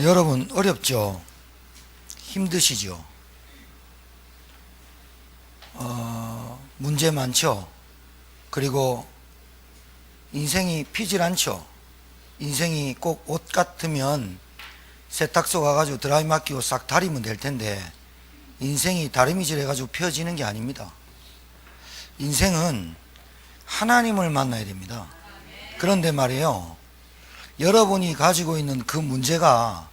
여러분 어렵죠? 힘드시죠? 문제 많죠? 그리고 인생이 피질 않죠? 인생이 꼭 옷 같으면 세탁소 가가지고 드라이 맡기고 싹 다리면 될 텐데 인생이 다리미질 해가지고 펴지는 게 아닙니다. 인생은 하나님을 만나야 됩니다. 그런데 말이에요, 여러분이 가지고 있는 그 문제가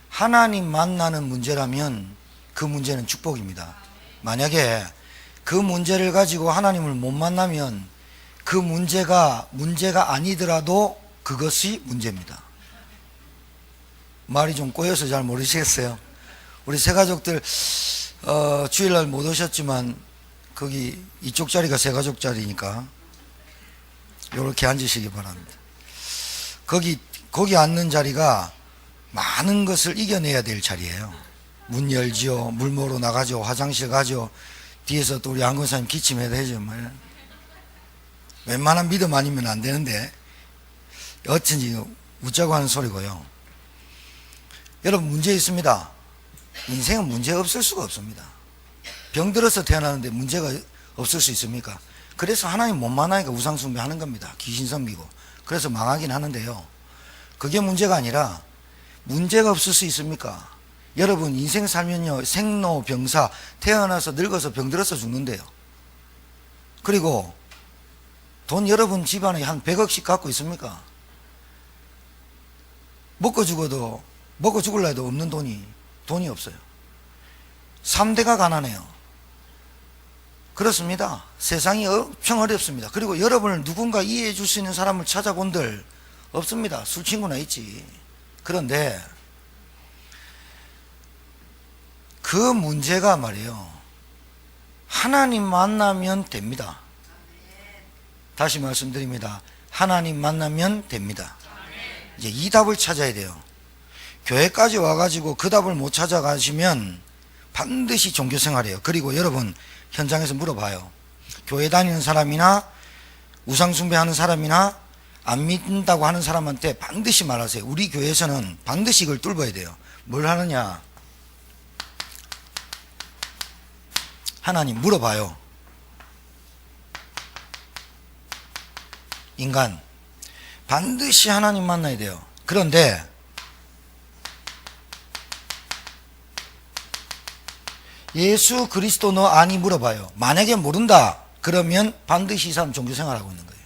하나님 만나는 문제라면 그 문제는 축복입니다. 만약에 그 문제를 가지고 하나님을 못 만나면 그 문제가 아니더라도 그것이 문제입니다. 말이 좀 꼬여서 잘 모르시겠어요? 우리 새가족들 주일날 못 오셨지만 거기 이쪽 자리가 새가족 자리니까 이렇게 앉으시기 바랍니다. 거기 앉는 자리가 많은 것을 이겨내야 될 자리예요. 문 열지요, 물 먹으러 나가죠, 화장실 가죠, 뒤에서 또 우리 안건사님 기침해야 되죠. 웬만한 믿음 아니면 안 되는데 어쩐지 웃자고 하는 소리고요. 여러분, 문제 있습니다. 인생은 문제 없을 수가 없습니다. 병들어서 태어나는데 문제가 없을 수 있습니까? 그래서 하나님 못 만나니까 우상숭배 하는 겁니다. 귀신 섬기고. 그래서 망하긴 하는데요, 그게 문제가 아니라 문제가 없을 수 있습니까? 여러분, 인생 살면요, 생로병사, 태어나서 늙어서 병들어서 죽는데요. 그리고 돈 여러분 집안에 한 100억씩 갖고 있습니까? 먹고 죽을라 해도 없는 돈이 없어요. 3대가 가난해요. 그렇습니다. 세상이 엄청 어렵습니다. 그리고 여러분을 누군가 이해해 줄 수 있는 사람을 찾아본들 없습니다. 술친구나 있지. 그런데 그 문제가 말이에요, 하나님 만나면 됩니다. 다시 말씀드립니다. 하나님 만나면 됩니다. 이제 이 답을 찾아야 돼요. 교회까지 와가지고 그 답을 못 찾아가시면 반드시 종교생활이에요. 그리고 여러분 현장에서 물어봐요. 교회 다니는 사람이나 우상숭배하는 사람이나 안 믿는다고 하는 사람한테 반드시 말하세요. 우리 교회에서는 반드시 이걸 뚫어야 돼요. 뭘 하느냐? 하나님 물어봐요. 인간 반드시 하나님 만나야 돼요. 그런데 예수 그리스도 너 아니? 물어봐요. 만약에 모른다 그러면 반드시 이 사람 종교생활하고 있는 거예요.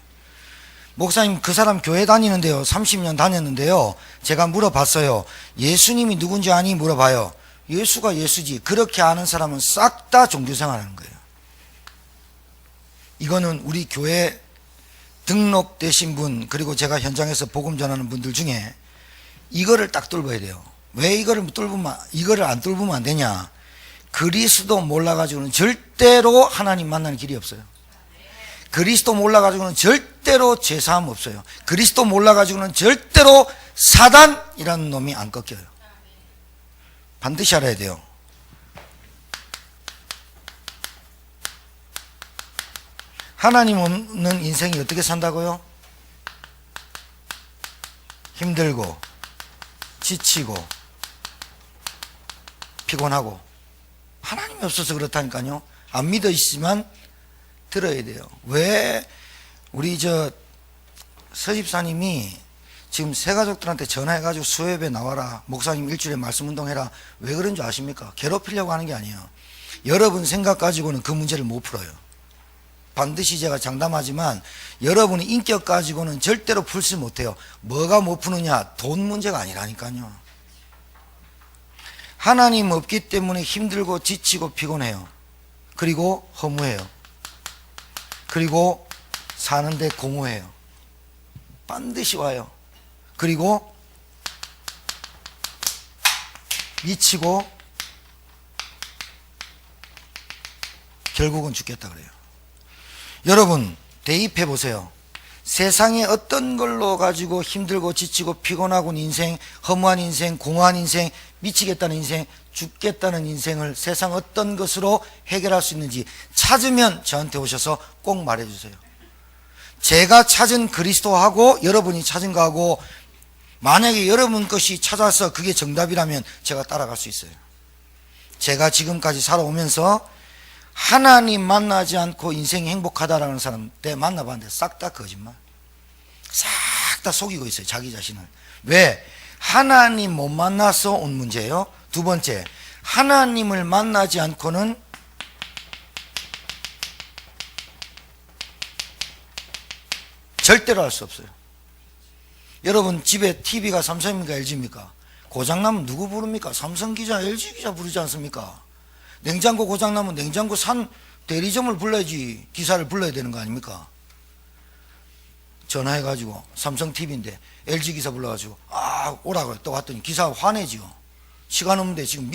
목사님, 그 사람 교회 다니는데요, 30년 다녔는데요, 제가 물어봤어요. 예수님이 누군지 아니? 물어봐요. 예수가 예수지. 그렇게 아는 사람은 싹 다 종교생활하는 거예요. 이거는 우리 교회 등록되신 분, 그리고 제가 현장에서 복음 전하는 분들 중에 이거를 딱 뚫어야 돼요. 왜 이거를 안 뚫으면 안 되냐? 그리스도 몰라가지고는 절대로 하나님 만나는 길이 없어요. 그리스도 몰라가지고는 절대로 죄사함 없어요. 그리스도 몰라가지고는 절대로 사단이라는 놈이 안 꺾여요. 반드시 알아야 돼요. 하나님 없는 인생이 어떻게 산다고요? 힘들고 지치고 피곤하고. 하나님이 없어서 그렇다니까요. 안 믿으시지만 들어야 돼요. 왜 우리 서집사님이 지금 새가족들한테 전화해가지고 수협에 나와라, 목사님 일주일에 말씀 운동해라, 왜 그런 줄 아십니까? 괴롭히려고 하는 게 아니에요. 여러분 생각 가지고는 그 문제를 못 풀어요. 반드시 제가 장담하지만 여러분의 인격 가지고는 절대로 풀지 못해요. 뭐가 못 푸느냐? 돈 문제가 아니라니까요. 하나님 없기 때문에 힘들고 지치고 피곤해요. 그리고 허무해요. 그리고 사는데 공허해요. 반드시 와요. 그리고 미치고 결국은 죽겠다 그래요. 여러분 대입해 보세요. 세상에 어떤 걸로 가지고 힘들고 지치고 피곤하고 인생, 허무한 인생, 공허한 인생, 미치겠다는 인생, 죽겠다는 인생을 세상 어떤 것으로 해결할 수 있는지 찾으면 저한테 오셔서 꼭 말해 주세요. 제가 찾은 그리스도하고 여러분이 찾은 거하고 만약에 여러분 것이 찾아서 그게 정답이라면 제가 따라갈 수 있어요. 제가 지금까지 살아오면서 하나님 만나지 않고 인생이 행복하다라는 사람 때 만나봤는데 싹 다 거짓말, 싹 다 속이고 있어요, 자기 자신을. 왜? 하나님 못 만나서 온 문제예요. 두 번째, 하나님을 만나지 않고는 절대로 할 수 없어요. 여러분 집에 TV가 삼성입니까 LG입니까? 고장나면 누구 부릅니까? 삼성기자, LG기자 부르지 않습니까? 냉장고 고장나면 냉장고 산 대리점을 불러야지, 기사를 불러야 되는 거 아닙니까? 전화해가지고 삼성 TV인데 LG 기사 불러가지고 오라고 또 왔더니 기사가 화내지요. 시간 없는데 지금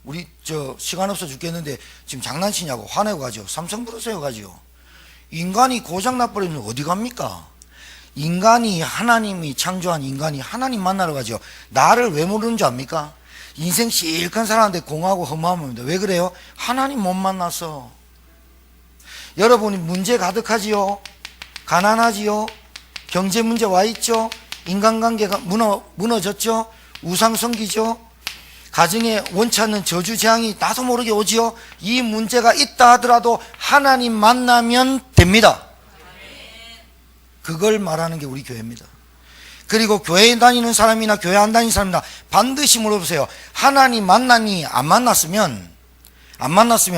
우리 시간 없어 죽겠는데 지금 장난치냐고 화내고 가죠. 삼성 부르세요 가지요. 인간이 고장 나버리면 어디 갑니까? 인간이, 하나님이 창조한 인간이 하나님 만나러 가죠. 나를 왜 모르는 줄 압니까? 인생 실컷 살았는데 공하고 허무합니다. 왜 그래요? 하나님 못 만나서. 여러분이 문제 가득하지요. 가난하지요. 경제 문제 와 있죠. 인간관계가 무너졌죠. 우상 섬기죠. 가정에 원치 않는 저주 재앙이 나도 모르게 오지요. 이 문제가 있다 하더라도 하나님 만나면 됩니다. 그걸 말하는 게 우리 교회입니다. 그리고 교회 다니는 사람이나 교회 안 다니는 사람이나 반드시 물어보세요. 하나님 만나니? 안 만났으면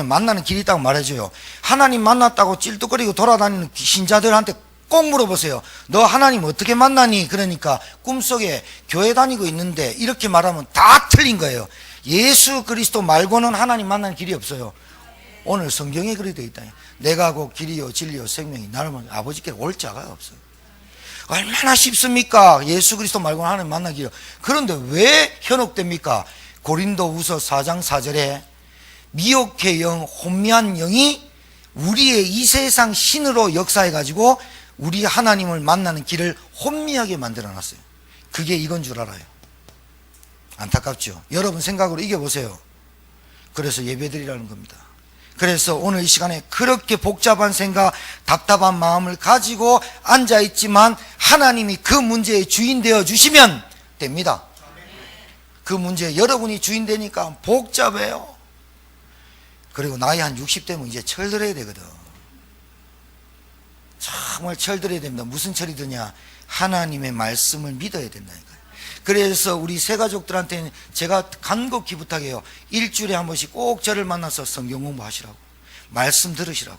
만나는 길이 있다고 말해줘요. 하나님 만났다고 찔뚝거리고 돌아다니는 신자들한테 꼭 물어보세요. 너 하나님 어떻게 만나니? 그러니까 꿈속에 교회 다니고 있는데 이렇게 말하면 다 틀린 거예요. 예수 그리스도 말고는 하나님 만나는 길이 없어요. 오늘 성경에 그리 되어 있다. 내가 곧 길이요 진리요 생명이 나를 만나 아버지께 올 자가 없어요. 얼마나 쉽습니까? 예수 그리스도 말고는 하나님 만나는 길이요. 그런데 왜 현혹됩니까? 고린도후서 4장 4절에 미혹의 영, 혼미한 영이 우리의 이 세상 신으로 역사해가지고 우리 하나님을 만나는 길을 혼미하게 만들어놨어요. 그게 이건 줄 알아요. 안타깝죠. 여러분 생각으로 이겨보세요. 그래서 예배드리라는 겁니다. 그래서 오늘 이 시간에 그렇게 복잡한 생각, 답답한 마음을 가지고 앉아있지만 하나님이 그 문제의 주인 되어 주시면 됩니다. 그 문제에 여러분이 주인 되니까 복잡해요. 그리고 나이 한 60되면 이제 철들어야 되거든. 정말 철들어야 됩니다. 무슨 철이 드냐? 하나님의 말씀을 믿어야 된다니까요. 그래서 우리 새 가족들한테는 제가 간곡히 부탁해요. 일주일에 한 번씩 꼭 저를 만나서 성경 공부하시라고, 말씀 들으시라고.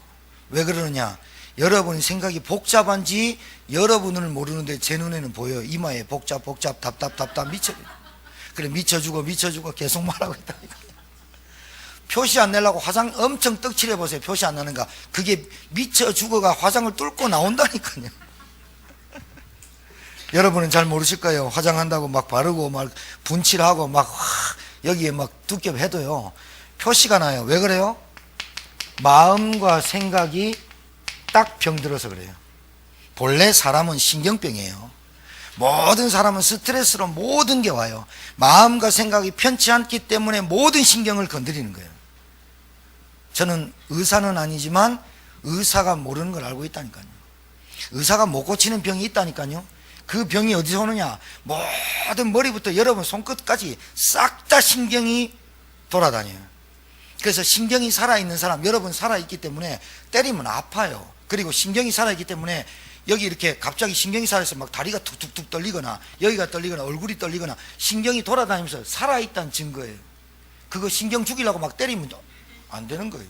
왜 그러느냐? 여러분의 생각이 복잡한지 여러분을 모르는데 제 눈에는 보여요. 이마에 복잡 답답 미쳐. 그래 미쳐주고 계속 말하고 있다니까. 표시 안 내려고 화장 엄청 떡칠해 보세요. 표시 안 나는가? 그게 미쳐 죽어가 화장을 뚫고 나온다니까요. 여러분은 잘 모르실 거예요. 화장한다고 막 바르고 막 분칠하고 막 여기에 막 두겹 해도요 표시가 나요. 왜 그래요? 마음과 생각이 딱 병들어서 그래요. 본래 사람은 신경병이에요. 모든 사람은 스트레스로 모든 게 와요. 마음과 생각이 편치 않기 때문에 모든 신경을 건드리는 거예요. 저는 의사는 아니지만 의사가 모르는 걸 알고 있다니까요. 의사가 못 고치는 병이 있다니까요. 그 병이 어디서 오느냐? 모든 머리부터 여러분 손끝까지 싹 다 신경이 돌아다녀요. 그래서 신경이 살아있는 사람, 여러분 살아있기 때문에 때리면 아파요. 그리고 신경이 살아있기 때문에 여기 이렇게 갑자기 신경이 살아있어 막 다리가 툭툭툭 떨리거나 여기가 떨리거나 얼굴이 떨리거나 신경이 돌아다니면서 살아있다는 증거예요. 그거 신경 죽이려고 막 때리면 안 되는 거예요.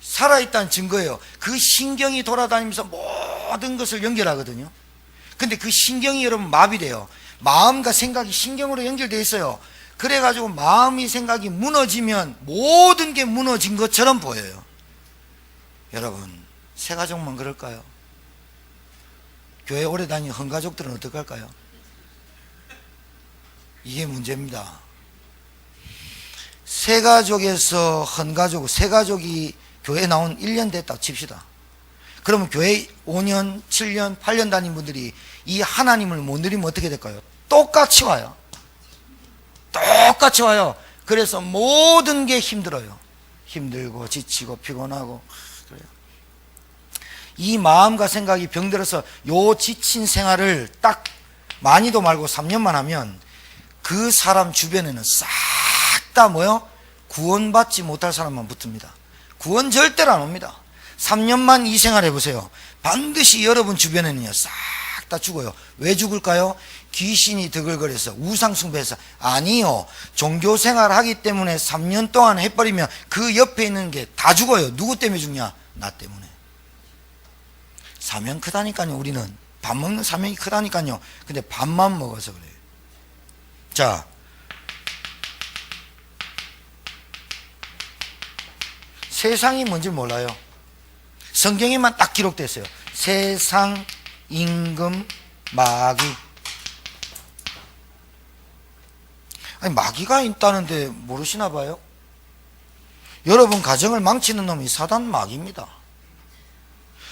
살아있다는 증거예요. 그 신경이 돌아다니면서 모든 것을 연결하거든요. 근데 그 신경이 여러분 마비돼요. 마음과 생각이 신경으로 연결되어 있어요. 그래가지고 마음이 생각이 무너지면 모든 게 무너진 것처럼 보여요. 여러분 새가족만 그럴까요? 교회 오래 다니는 헌가족들은 어떻게 할까요? 이게 문제입니다. 새가족에서 헌가족, 새가족이 교회 나온 1년 됐다 칩시다. 그러면 교회 5년, 7년, 8년 다닌 분들이 이 하나님을 못 누리면 어떻게 될까요? 똑같이 와요. 똑같이 와요. 그래서 모든 게 힘들어요. 힘들고 지치고 피곤하고 그래요. 이 마음과 생각이 병들어서 요 지친 생활을 딱 많이도 말고 3년만 하면 그 사람 주변에는 싹 다 뭐요? 구원받지 못할 사람만 붙습니다. 구원 절대로 안 옵니다. 3년만 이 생활 해보세요. 반드시 여러분 주변에는요 싹 다 죽어요. 왜 죽을까요? 귀신이 드글거려서 우상숭배해서. 아니요, 종교생활 하기 때문에 3년 동안 해버리면 그 옆에 있는 게 다 죽어요. 누구 때문에 죽냐? 나 때문에. 사명 크다니까요. 우리는 밥 먹는 사명이 크다니까요. 근데 밥만 먹어서 그래요. 자, 세상이 뭔지 몰라요. 성경에만 딱 기록됐어요. 세상, 임금, 마귀. 아니, 마귀가 있다는데 모르시나 봐요? 여러분 가정을 망치는 놈이 사단 마귀입니다.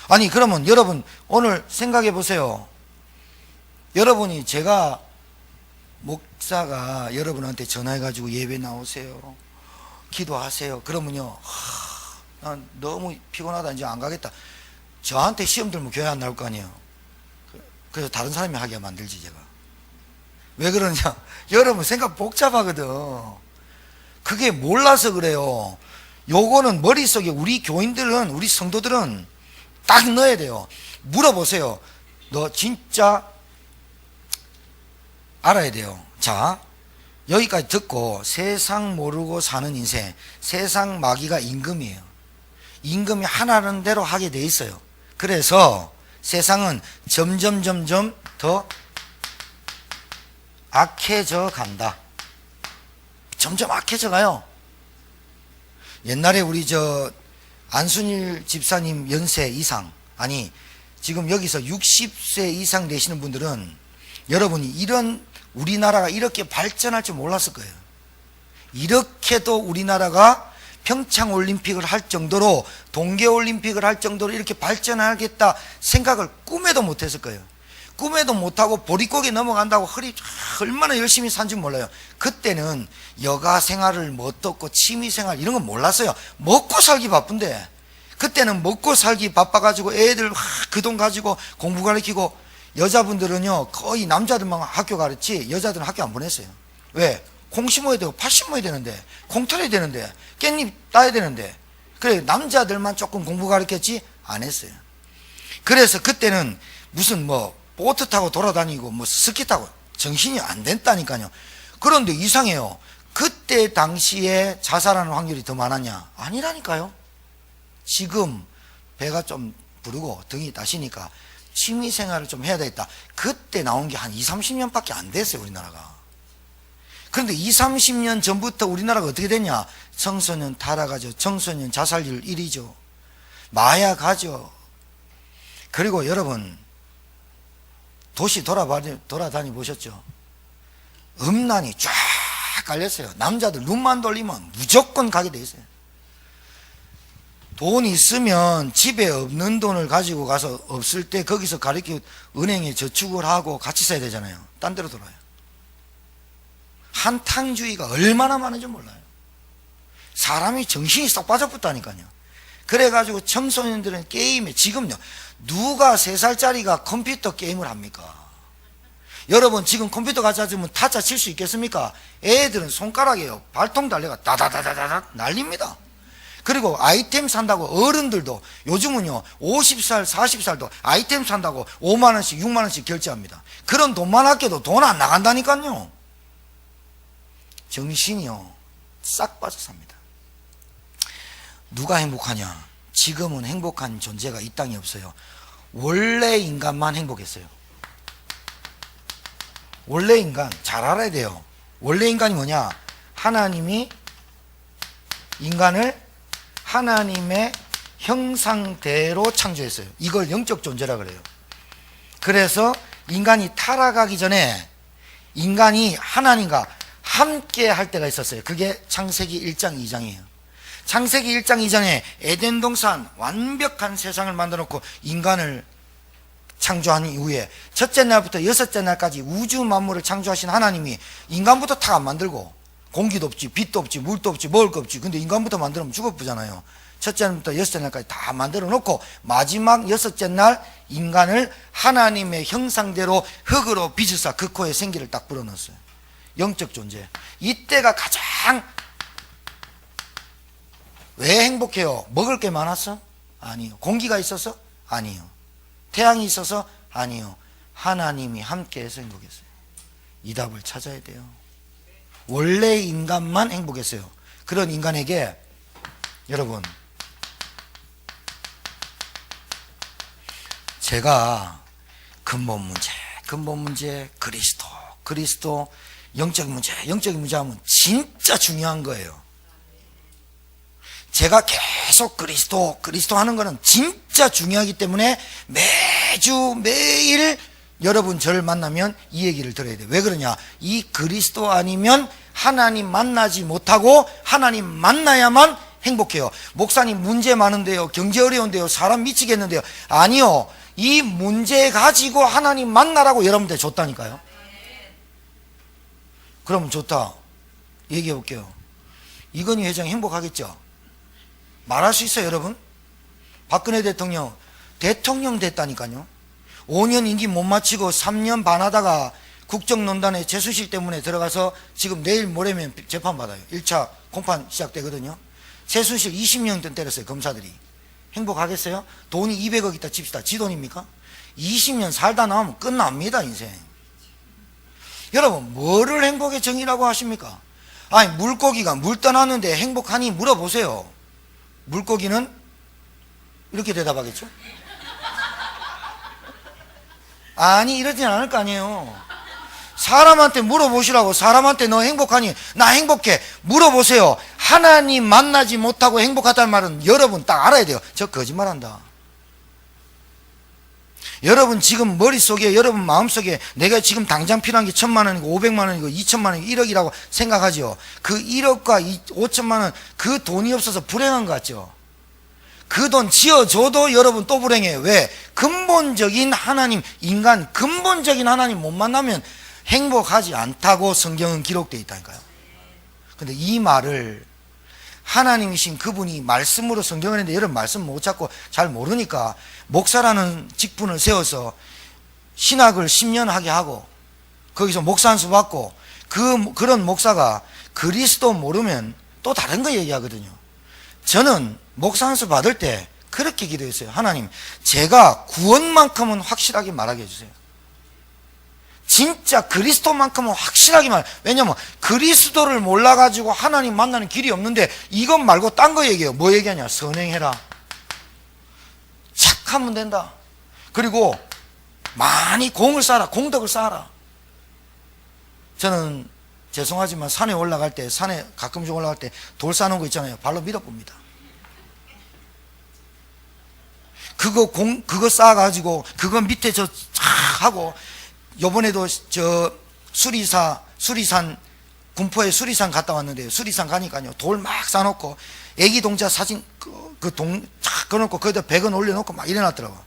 아니, 그러면 여러분 오늘 생각해 보세요. 여러분이, 제가 목사가 여러분한테 전화해 가지고 예배 나오세요, 기도하세요, 그러면요, 난 너무 피곤하다, 이제 안 가겠다. 저한테 시험 들면 교회 안 나올 거 아니에요. 그래서 다른 사람이 하게 만들지, 제가. 왜 그러냐? 여러분 생각 복잡하거든. 그게 몰라서 그래요. 요거는 머릿속에 우리 교인들은, 우리 성도들은 딱 넣어야 돼요. 물어보세요. 너 진짜 알아야 돼요. 자, 여기까지 듣고 세상 모르고 사는 인생, 세상 마귀가 임금이에요. 임금이 하라는 대로 하게 돼 있어요. 그래서 세상은 점점 더 악해져 간다. 점점 악해져 가요. 옛날에 우리 안순일 집사님 연세 이상, 아니 지금 여기서 60세 이상 되시는 분들은 여러분이 이런 우리나라가 이렇게 발전할 줄 몰랐을 거예요. 이렇게도 우리나라가 평창올림픽을 할 정도로, 동계올림픽을 할 정도로 이렇게 발전하겠다 생각을 꿈에도 못했을 거예요. 꿈에도 못하고 보릿고개 넘어간다고 얼마나 열심히 산지 몰라요. 그때는 여가 생활을 뭐 어떻고 취미생활 이런 건 몰랐어요. 먹고 살기 바쁜데, 그때는 먹고 살기 바빠가지고 애들 그 돈 가지고 공부 가르치고, 여자분들은요 거의 남자들만 학교 가르치 여자들은 학교 안 보냈어요. 왜? 콩 심어야 되고 팥 심어야 되는데, 콩 털어야 되는데, 깻잎 따야 되는데, 그래 남자들만 조금 공부 가르쳤지 안 했어요. 그래서 그때는 무슨 뭐 보트 타고 돌아다니고 뭐 스키 타고 정신이 안 됐다니까요. 그런데 이상해요. 그때 당시에 자살하는 확률이 더 많았냐? 아니라니까요. 지금 배가 좀 부르고 등이 따시니까 취미생활을 좀 해야 되겠다. 그때 나온 게 한 20, 30년밖에 안 됐어요, 우리나라가. 그런데 20, 30년 전부터 우리나라가 어떻게 됐냐? 청소년 타락하죠. 청소년 자살률 1위죠. 마약하죠. 그리고 여러분 도시 돌아다니 보셨죠? 음란이 쫙 깔렸어요. 남자들 눈만 돌리면 무조건 가게 돼 있어요. 돈 있으면 집에 없는 돈을 가지고 가서 없을 때 거기서 가르치고 은행에 저축을 하고 같이 써야 되잖아요. 딴 데로 돌아요. 한탕주의가 얼마나 많은지 몰라요. 사람이 정신이 싹 빠져붙다니까요. 그래가지고 청소년들은 게임에, 지금요 누가 3살짜리가 컴퓨터 게임을 합니까? 여러분 지금 컴퓨터 가져가면 타짜 칠 수 있겠습니까? 애들은 손가락에요 발통 달려가 다다다다다 날립니다. 그리고 아이템 산다고 어른들도 요즘은요 50살 40살도 아이템 산다고 5만원씩 6만원씩 결제합니다. 그런 돈만 아껴도 돈 안 나간다니까요. 정신이요 싹 빠져 삽니다. 누가 행복하냐? 지금은 행복한 존재가 이 땅에 없어요. 원래 인간만 행복했어요. 원래 인간 잘 알아야 돼요. 원래 인간이 뭐냐? 하나님이 인간을 하나님의 형상대로 창조했어요. 이걸 영적 존재라 그래요. 그래서 인간이 타락하기 전에 인간이 하나님과 함께 할 때가 있었어요. 그게 창세기 1장 2장이에요. 창세기 1장 2장에 에덴 동산 완벽한 세상을 만들어 놓고 인간을 창조한 이후에 첫째 날부터 여섯째 날까지 우주 만물을 창조하신 하나님이 인간부터 다 안 만들고, 공기도 없지, 빛도 없지, 물도 없지, 먹을 거 없지. 근데 인간부터 만들면 죽어보잖아요. 첫째 날부터 여섯째 날까지 다 만들어 놓고 마지막 여섯째 날 인간을 하나님의 형상대로 흙으로 빚으사 그 코에 생기를 딱 불어넣었어요. 영적 존재. 이때가 가장 왜 행복해요? 먹을 게 많았어? 아니요. 공기가 있어서? 아니요. 태양이 있어서? 아니요. 하나님이 함께해서 행복했어요. 이 답을 찾아야 돼요. 원래 인간만 행복했어요. 그런 인간에게 여러분, 제가 근본 문제, 그리스도, 영적인 문제 하면 진짜 중요한 거예요. 제가 계속 그리스도 하는 거는 진짜 중요하기 때문에 매일 여러분 저를 만나면 이 얘기를 들어야 돼요. 왜 그러냐? 이 그리스도 아니면 하나님 만나지 못하고 하나님 만나야만 행복해요. 목사님 문제 많은데요, 경제 어려운데요, 사람 미치겠는데요. 아니요. 이 문제 가지고 하나님 만나라고 여러분들 줬다니까요. 그럼 좋다. 얘기해 볼게요. 이건희 회장 행복하겠죠? 말할 수 있어요, 여러분? 박근혜 대통령 됐다니까요. 5년 임기 못 마치고 3년 반 하다가 국정농단에 재수실 때문에 들어가서 지금 내일 모레면 재판받아요. 1차 공판 시작되거든요. 재수실 20년 때렸어요, 검사들이. 행복하겠어요? 돈이 200억 있다 칩시다. 지 돈입니까? 20년 살다 나오면 끝납니다, 인생. 여러분, 뭐를 행복의 정의라고 하십니까? 아니, 물고기가 물 떠났는데 행복하니 물어보세요. 물고기는 이렇게 대답하겠죠? 아니, 이러진 않을 거 아니에요. 사람한테 물어보시라고. 사람한테 너 행복하니? 나 행복해. 물어보세요. 하나님 만나지 못하고 행복하다는 말은 여러분 딱 알아야 돼요. 저 거짓말한다. 여러분 지금 머릿속에, 여러분 마음속에 내가 지금 당장 필요한 게 1,000만 원이고 500만 원이고 2,000만 원이고 1억이라고 생각하죠. 그 1억과 5천만 원, 그 돈이 없어서 불행한 것 같죠. 그 돈 지어줘도 여러분 또 불행해요. 왜? 근본적인 하나님, 인간 근본적인 하나님 못 만나면 행복하지 않다고 성경은 기록되어 있다니까요. 근데 이 말을 하나님이신 그분이 말씀으로 성경을 했는데 여러분 말씀 못 찾고 잘 모르니까 목사라는 직분을 세워서 신학을 10년 하게 하고 거기서 목사 한 수 받고 그런 목사가 그리스도 모르면 또 다른 거 얘기하거든요. 저는 목사 한 수 받을 때 그렇게 기도했어요. 하나님, 제가 구원만큼은 확실하게 말하게 해주세요. 진짜 그리스도만큼은 확실하게 왜냐면 그리스도를 몰라가지고 하나님 만나는 길이 없는데 이것 말고 딴 거 얘기해요. 뭐 얘기하냐? 선행해라. 착하면 된다. 그리고 많이 공을 쌓아라. 공덕을 쌓아라. 저는 죄송하지만 산에 올라갈 때, 산에 가끔씩 올라갈 때 돌 쌓는 거 있잖아요. 발로 밀어봅니다. 그거 쌓아가지고 그거 밑에 저 하고 요번에도 저 수리산 군포에 수리산 갔다 왔는데요. 수리산 가니까요. 돌 막 쌓아놓고 애기 동자 사진 착 그어놓고 거기다 100원 올려놓고 막 이래놨더라고.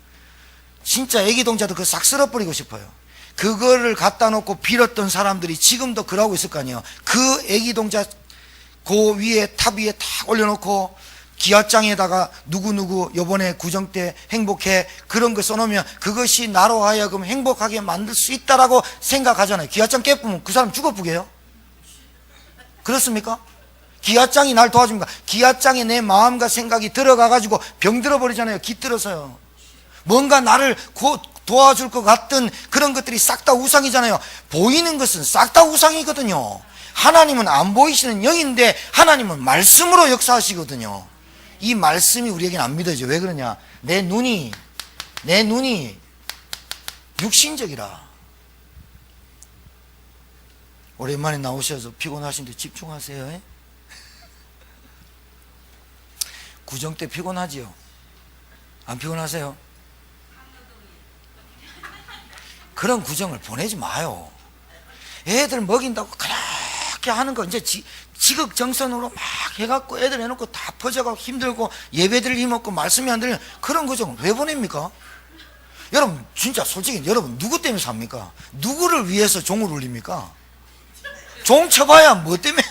진짜 애기 동자도 그거 싹 쓸어버리고 싶어요. 그거를 갖다 놓고 빌었던 사람들이 지금도 그러고 있을 거 아니에요. 그 애기 동자 그 위에 탑 위에 탁 올려놓고 기와장에다가 누구누구 요번에 구정 때 행복해 그런 거 써놓으면 그것이 나로 하여금 행복하게 만들 수 있다라고 생각하잖아요. 기와장 깨부면 그 사람 죽어보게요? 그렇습니까? 기와장이 날 도와줍니까? 기와장에 내 마음과 생각이 들어가가지고 병들어 버리잖아요. 깃들어서요. 뭔가 나를 도와줄 것 같던 그런 것들이 싹 다 우상이잖아요. 보이는 것은 싹 다 우상이거든요. 하나님은 안 보이시는 영인데 하나님은 말씀으로 역사하시거든요. 이 말씀이 우리에게는 안 믿어져. 왜 그러냐? 내 눈이 육신적이라. 오랜만에 나오셔서 피곤하신데 집중하세요. 에? 구정 때 피곤하지요? 안 피곤하세요? 그런 구정을 보내지 마요. 애들 먹인다고 그렇게 하는 거 이제 지극정성으로 막 해갖고 애들 해놓고 다 퍼져가고 힘들고 예배드릴 힘 없고 말씀이 안 들리는 그런 구정을 왜 보냅니까? 여러분 진짜 솔직히 여러분 누구 때문에 삽니까? 누구를 위해서 종을 울립니까? 종 쳐봐야 뭐 때문에?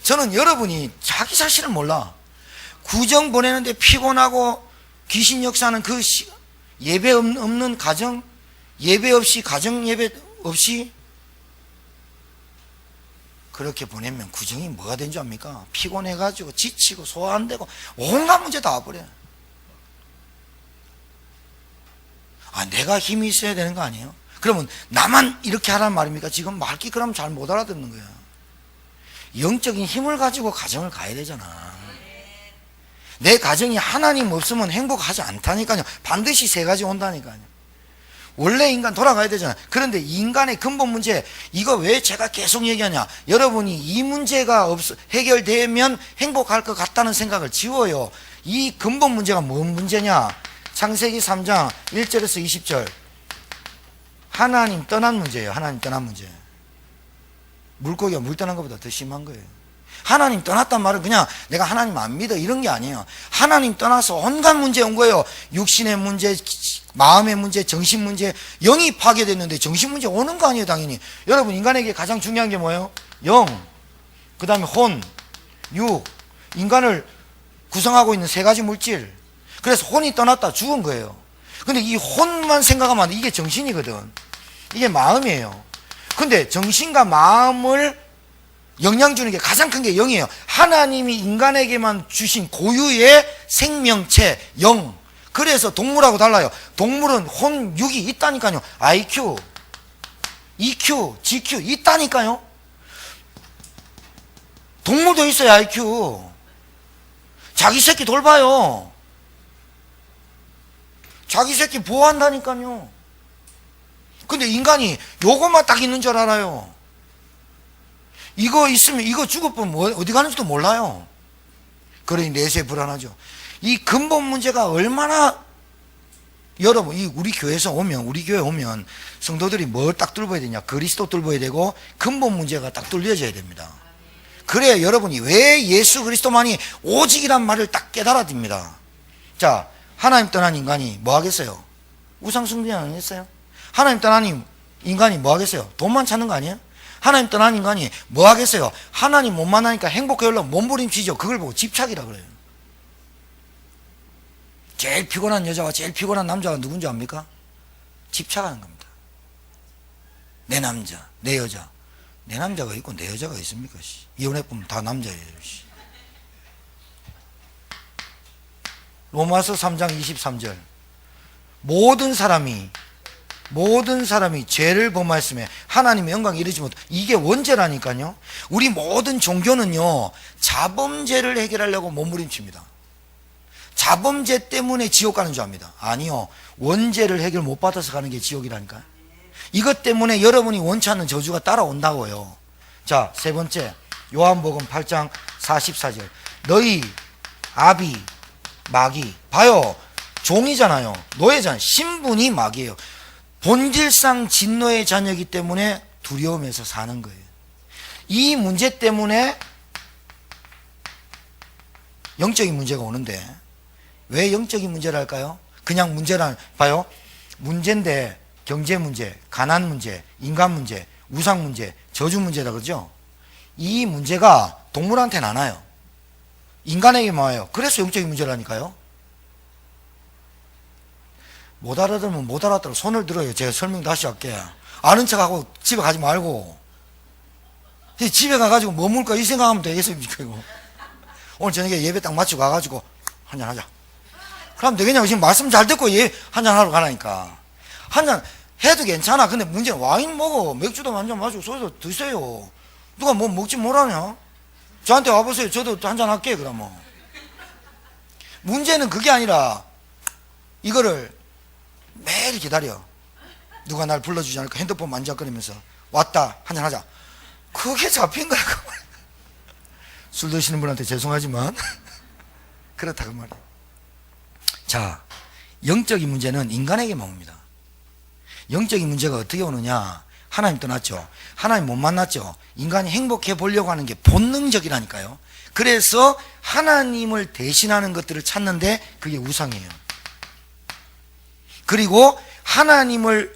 저는 여러분이 자기 자신을 몰라. 구정 보내는데 피곤하고 귀신 역사는 그 예배 없는 가정, 예배 없이, 가정 예배 없이 그렇게 보내면 구정이 뭐가 된 줄 압니까? 피곤해가지고 지치고 소화 안 되고 온갖 문제 다 와버려요. 아, 내가 힘이 있어야 되는 거 아니에요? 그러면 나만 이렇게 하란 말입니까? 지금 말기 그러면 잘 못 알아듣는 거야. 영적인 힘을 가지고 가정을 가야 되잖아. 내 가정이 하나님 없으면 행복하지 않다니까요. 반드시 세 가지 온다니까요. 원래 인간 돌아가야 되잖아. 그런데 인간의 근본 문제, 이거 왜 제가 계속 얘기하냐? 여러분이 이 문제가 해결되면 행복할 것 같다는 생각을 지워요. 이 근본 문제가 뭔 문제냐? 창세기 3장 1절에서 20절. 하나님 떠난 문제예요. 하나님 떠난 문제. 물고기가 물 떠난 것보다 더 심한 거예요. 하나님 떠났단 말은 그냥 내가 하나님 안 믿어 이런 게 아니에요. 하나님 떠나서 온갖 문제 온 거예요. 육신의 문제, 마음의 문제, 정신 문제, 영이 파괴됐는데 정신 문제 오는 거 아니에요, 당연히. 여러분, 인간에게 가장 중요한 게 뭐예요? 영, 그 다음에 혼, 육. 인간을 구성하고 있는 세 가지 물질. 그래서 혼이 떠났다, 죽은 거예요. 근데 이 혼만 생각하면 안 돼. 이게 정신이거든. 이게 마음이에요. 근데 정신과 마음을 영양 주는 게 가장 큰 게 영이에요. 하나님이 인간에게만 주신 고유의 생명체, 영. 그래서 동물하고 달라요. 동물은 혼, 육이 있다니까요. IQ, EQ, GQ 있다니까요. 동물도 있어요, IQ. 자기 새끼 돌봐요. 자기 새끼 보호한다니까요. 근데 인간이 요것만 딱 있는 줄 알아요. 이거 있으면 이거 죽어보면 어디 가는지도 몰라요. 그러니 내세 불안하죠. 이 근본 문제가 얼마나, 여러분, 우리 교회에서 오면, 우리 교회 오면 성도들이 뭘 딱 뚫어야 되냐? 그리스도 뚫어야 되고 근본 문제가 딱 뚫려져야 됩니다. 그래야 여러분이 왜 예수 그리스도만이 오직이란 말을 딱 깨달아집니다. 자, 하나님 떠난 인간이 뭐 하겠어요? 우상숭배 안 했어요? 하나님 떠난 인간이 뭐 하겠어요? 돈만 찾는 거 아니에요? 하나님 떠난 인간이 뭐 하겠어요? 하나님 못 만나니까 행복해하려고 몸부림치죠. 그걸 보고 집착이라 그래요. 제일 피곤한 여자와 제일 피곤한 남자가 누군지 압니까? 집착하는 겁니다. 내 남자, 내 여자. 내 남자가 있고 내 여자가 있습니까? 이혼해보면 다 남자예요. 로마서 3장 23절. 모든 사람이 죄를 범하였으며 하나님의 영광에 이르지 못. 이게 원죄라니까요. 우리 모든 종교는요, 자범죄를 해결하려고 몸부림칩니다. 자범죄 때문에 지옥 가는 줄 압니다. 아니요, 원죄를 해결 못 받아서 가는 게 지옥이라니까요. 이것 때문에 여러분이 원치 않는 저주가 따라온다고요. 자, 세 번째, 요한복음 8장 44절. 너희 아비 마귀, 봐요, 종이잖아요. 노예잖아요. 신분이 마귀예요. 본질상 진노의 자녀이기 때문에 두려움에서 사는 거예요. 이 문제 때문에 영적인 문제가 오는데, 왜 영적인 문제랄까요? 그냥 문제란, 봐요, 문제인데 경제 문제, 가난 문제, 인간 문제, 우상 문제, 저주 문제다 그러죠? 이 문제가 동물한테는 안 와요. 인간에게만 와요. 그래서 영적인 문제라니까요. 못 알아들으면 못 알아들어 손을 들어요. 제가 설명 다시 할게요. 아는 척하고 집에 가지 말고, 집에 가가지고 뭐 먹을까 이 생각하면 되겠습니까? 이거 오늘 저녁에 예배 딱 마치고 가가지고 한잔 하자. 그럼 되겠냐고. 지금 말씀 잘 듣고 한잔 하러 가라니까. 한잔 해도 괜찮아. 근데 문제는 와인 먹어, 맥주도 한잔 마시고 소주도 드세요. 누가 뭐 먹지 뭐라냐? 저한테 와보세요. 저도 한잔 할게요. 그러면. 문제는 그게 아니라 이거를 매일 기다려. 누가 날 불러주지 않을까? 핸드폰 만져거리면서 왔다, 한잔 하자. 그게 잡힌 거라고. 술 드시는 분한테 죄송하지만 그렇다고 말이에요. 자, 영적인 문제는 인간에게만 옵니다. 영적인 문제가 어떻게 오느냐? 하나님 떠났죠. 하나님 못 만났죠. 인간이 행복해 보려고 하는 게 본능적이라니까요. 그래서 하나님을 대신하는 것들을 찾는데 그게 우상이에요. 그리고 하나님을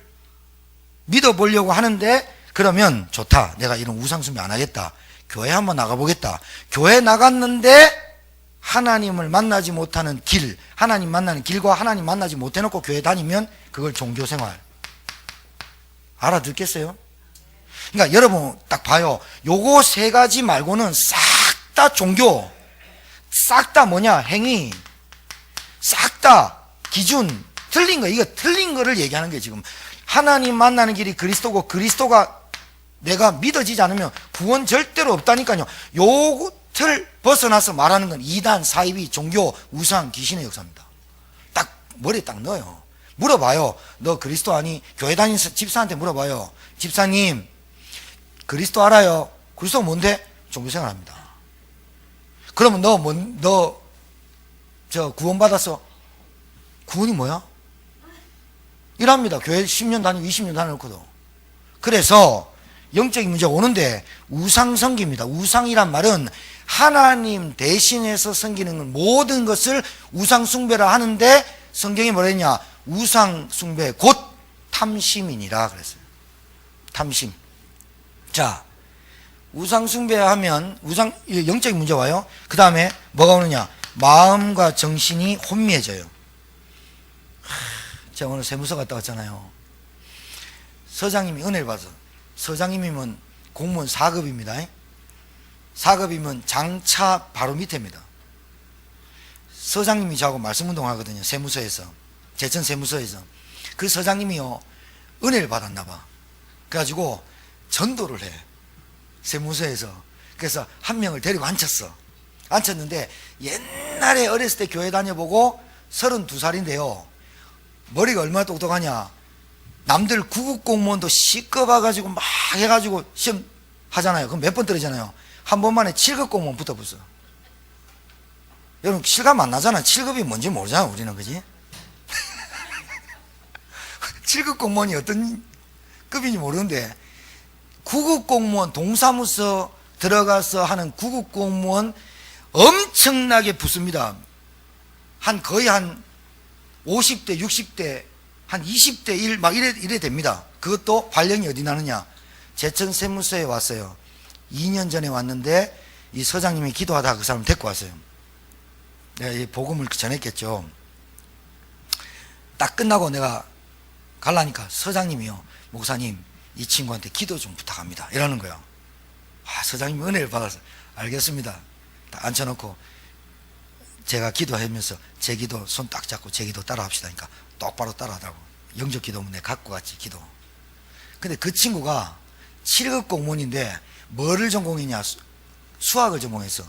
믿어보려고 하는데, 그러면 좋다, 내가 이런 우상숭배 안 하겠다, 교회 한번 나가보겠다. 교회 나갔는데 하나님을 만나지 못하는 길, 하나님 만나는 길과 하나님 만나지 못해놓고 교회 다니면 그걸 종교생활. 알아듣겠어요? 그러니까 여러분 딱 봐요. 요거 세 가지 말고는 싹 다 종교, 싹 다 뭐냐? 행위, 싹 다 기준, 틀린 거. 이거 틀린 거를 얘기하는 게 지금. 하나님 만나는 길이 그리스도고 그리스도가 내가 믿어지지 않으면 구원 절대로 없다니까요. 요 틀 벗어나서 말하는 건 이단, 사이비, 종교, 우상, 귀신의 역사입니다. 딱 머리에 딱 넣어요. 물어봐요. 너 그리스도 아니? 교회 다니는 집사한테 물어봐요. 집사님 그리스도 알아요? 그리스도가 뭔데? 종교생활 합니다. 그러면 너 구원받았어? 구원이 뭐야? 이랍니다. 교회 10년 다니고 20년 다니고도. 그래서 영적인 문제가 오는데 우상 섬깁니다. 우상이란 말은 하나님 대신해서 섬기는 모든 것을 우상 숭배라 하는데 성경이 뭐라 했냐? 우상 숭배 곧 탐심이니라 그랬어요. 탐심. 자, 우상 숭배하면 영적인 문제 와요. 그 다음에 뭐가 오느냐? 마음과 정신이 혼미해져요. 제가 오늘 세무서 갔다 왔잖아요. 서장님이 은혜를 받아서, 서장님이면 공무원 4급입니다. 4급이면 장차 바로 밑에입니다. 서장님이 저하고 말씀운동 하거든요. 세무서에서, 제천 세무서에서. 그 서장님이요 은혜를 받았나 봐. 그래가지고 전도를 해, 세무서에서. 그래서 한 명을 데리고 앉혔는데 옛날에 어렸을 때 교회 다녀보고 32살인데요 머리가 얼마나 똑똑하냐? 남들 구급공무원도 시급와가지고 막 해가지고 시험 하잖아요. 그럼 몇 번 떨어지잖아요. 한 번만에 7급 공무원 붙어봤어. 여러분 실감 안 나잖아. 7급이 뭔지 모르잖아 우리는. 그지? 7급 공무원이 어떤 급인지 모르는데, 구급공무원 동사무소 들어가서 하는 구급공무원 엄청나게 붙습니다. 거의 한 50대 60대 한 20대 1 막 이래 됩니다. 그것도 발령이 어디 나느냐? 제천 세무서에 왔어요. 2년 전에 왔는데 이 서장님이 기도하다가 그 사람 데리고 왔어요. 내가 이 복음을 전했겠죠. 딱 끝나고 내가 갈라니까 서장님이요, 목사님 이 친구한테 기도 좀 부탁합니다 이러는 거예요. 서장님이 은혜를 받아서 알겠습니다 딱 앉혀놓고 제가 기도하면서 제 기도 손 딱 잡고 제 기도 따라 합시다 하니까 똑바로 따라하더라고. 영적 기도문 내 갖고 갔지 기도. 근데 그 친구가 7급 공무원인데 뭐를 전공했냐? 수학을 전공했어.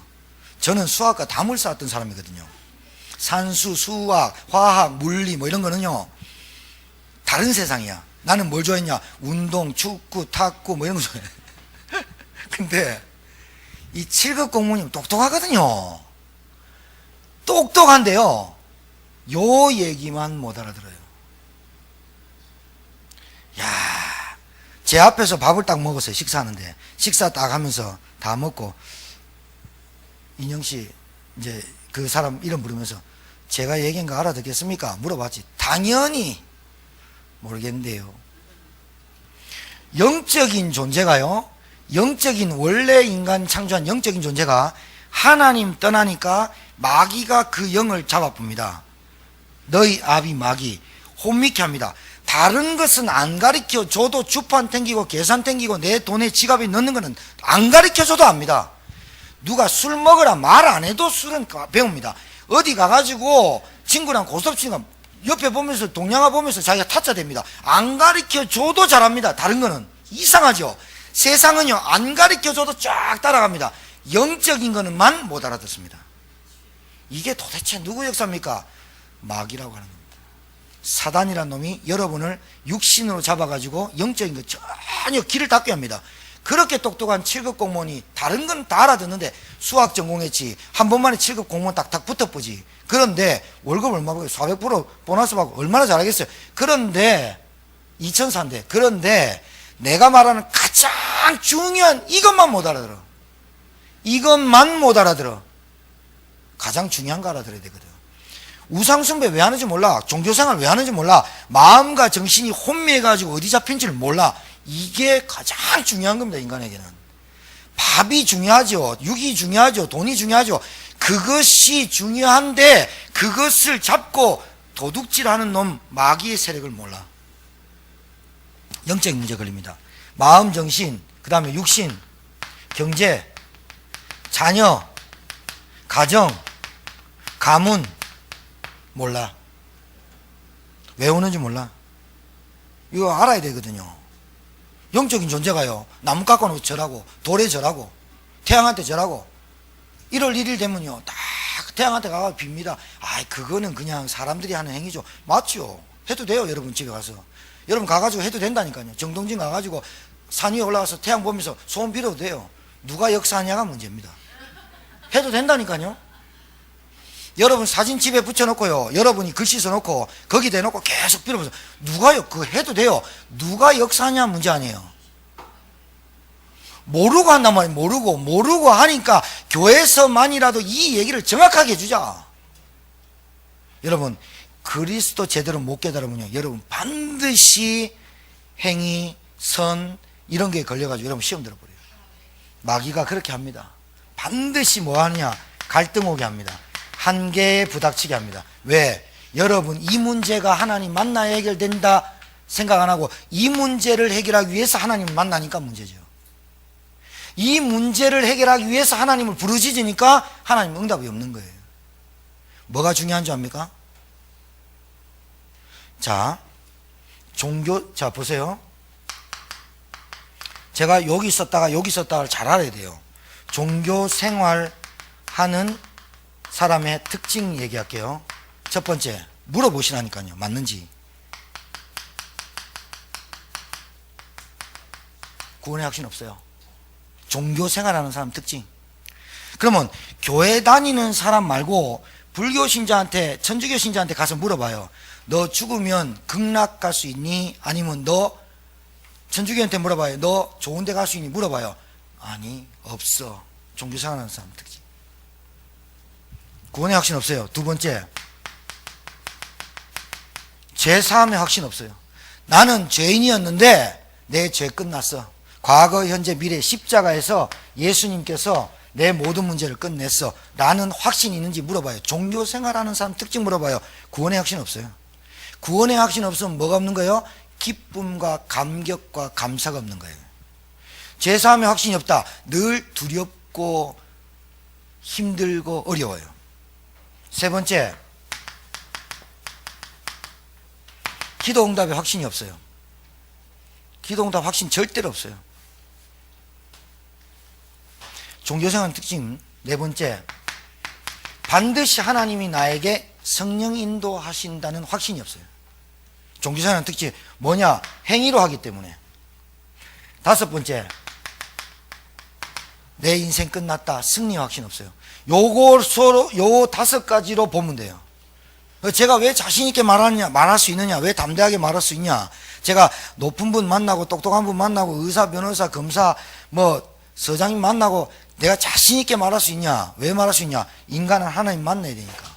저는 수학과 담을 쌓았던 사람이거든요. 산수, 수학, 화학, 물리 뭐 이런 거는요 다른 세상이야. 나는 뭘 좋아했냐? 운동, 축구, 탁구 뭐 이런 거 좋아해. 근데 이 7급 공무원이 똑똑하거든요. 똑똑한데요 요 얘기만 못 알아들어요. 야, 제 앞에서 밥을 딱 먹었어요. 식사하는데 식사 딱 하면서 다 먹고 인영씨 이제 그 사람 이름 부르면서 제가 얘기한 거 알아듣겠습니까? 물어봤지. 당연히 모르겠는데요. 영적인 존재가요, 영적인 원래 인간 창조한 영적인 존재가 하나님 떠나니까 마귀가 그 영을 잡아쁩니다. 너희 아비 마귀 혼미케 합니다. 다른 것은 안 가르쳐 줘도 주판 땡기고 계산 땡기고 내 돈에 지갑에 넣는 거는 안 가르쳐 줘도 압니다. 누가 술 먹으라 말 안 해도 술은 배웁니다. 어디 가가지고 친구랑 고스톱 치는 거 옆에 보면서 동양화 보면서 자기가 타짜 됩니다. 안 가르쳐 줘도 잘합니다. 다른 거는 이상하죠. 세상은요 안 가르쳐 줘도 쫙 따라갑니다. 영적인 거는만 못 알아듣습니다. 이게 도대체 누구 역사입니까? 마귀라고 하는 겁니다. 사단이라는 놈이 여러분을 육신으로 잡아가지고 영적인 거 전혀 길을 닫게 합니다. 그렇게 똑똑한 7급 공무원이 다른 건 다 알아듣는데 수학 전공했지 한 번만에 7급 공무원 딱딱 붙어보지. 그런데 월급 얼마 받고 400% 보너스 받고 얼마나 잘하겠어요. 그런데 2004인데 그런데 내가 말하는 가장 중요한 이것만 못 알아들어. 이것만 못 알아들어. 가장 중요한 거 알아들어야 되거든. 우상숭배 왜 하는지 몰라. 종교생활 왜 하는지 몰라. 마음과 정신이 혼미해가지고 어디 잡힌지를 몰라. 이게 가장 중요한 겁니다. 인간에게는 밥이 중요하죠. 육이 중요하죠. 돈이 중요하죠. 그것이 중요한데 그것을 잡고 도둑질하는 놈 마귀의 세력을 몰라. 영적 문제 걸립니다. 마음, 정신, 그 다음에 육신, 경제, 자녀, 가정, 가문 몰라. 왜 오는지 몰라. 이거 알아야 되거든요. 영적인 존재가요, 나무 깎아놓고 절하고 돌에 절하고 태양한테 절하고 1월 1일 되면요 딱 태양한테 가서 빕니다. 그거는 그냥 사람들이 하는 행위죠. 맞죠? 해도 돼요. 여러분 집에 가서 여러분 가가지고 해도 된다니까요. 정동진 가가지고 산 위에 올라가서 태양 보면서 소원 빌어도 돼요. 누가 역사하냐가 문제입니다. 해도 된다니까요. 여러분 사진 집에 붙여놓고요, 여러분이 글씨 써놓고 거기 대놓고 계속 빌어보세요. 누가요? 그거 해도 돼요. 누가 역사하냐 문제 아니에요. 모르고 한단 말이에요. 모르고 하니까 교회에서만이라도 이 얘기를 정확하게 해주자. 여러분 그리스도 제대로 못 깨달으면요, 여러분 반드시 행위, 선 이런 게 걸려가지고 여러분 시험 들어버려요. 마귀가 그렇게 합니다. 반드시 뭐 하느냐, 갈등 오게 합니다. 한계에 부닥치게 합니다. 왜? 여러분 이 문제가 하나님 만나야 해결된다 생각 안 하고 이 문제를 해결하기 위해서 하나님을 만나니까 문제죠. 이 문제를 해결하기 위해서 하나님을 부르짖으니까 하나님 응답이 없는 거예요. 뭐가 중요한 줄 압니까? 자, 자 보세요. 제가 여기 있었다가 여기 있었다가 잘 알아야 돼요. 종교 생활하는 사람의 특징 얘기할게요. 첫 번째, 물어보시라니까요. 맞는지. 구원의 확신 없어요. 종교 생활하는 사람 특징. 그러면 교회 다니는 사람 말고 불교 신자한테, 천주교 신자한테 가서 물어봐요. 너 죽으면 극락 갈 수 있니? 아니면 너 천주교한테 물어봐요. 너 좋은 데 갈 수 있니? 물어봐요. 아니, 없어. 종교 생활하는 사람 특징. 구원의 확신 없어요. 두 번째, 죄 사함의 확신 없어요. 나는 죄인이었는데 내 죄 끝났어. 과거, 현재, 미래 십자가에서 예수님께서 내 모든 문제를 끝냈어 라는 확신이 있는지 물어봐요. 종교 생활하는 사람 특징 물어봐요. 구원의 확신 없어요. 구원의 확신 없으면 뭐가 없는 거예요? 기쁨과 감격과 감사가 없는 거예요. 죄 사함의 확신이 없다. 늘 두렵고 힘들고 어려워요. 세 번째, 기도 응답에 확신이 없어요. 기도 응답 확신 절대로 없어요. 종교생활 특징 네 번째, 반드시 하나님이 나에게 성령 인도하신다는 확신이 없어요. 종교생활 특징 뭐냐? 행위로 하기 때문에. 다섯 번째, 내 인생 끝났다. 승리 확신 없어요. 요 다섯 가지로 보면 돼요. 제가 왜 자신있게 말할 수 있느냐, 왜 담대하게 말할 수 있냐. 제가 높은 분 만나고 똑똑한 분 만나고 의사, 변호사, 검사, 서장님 만나고 내가 자신있게 말할 수 있냐. 왜 말할 수 있냐. 인간은 하나님 만나야 되니까.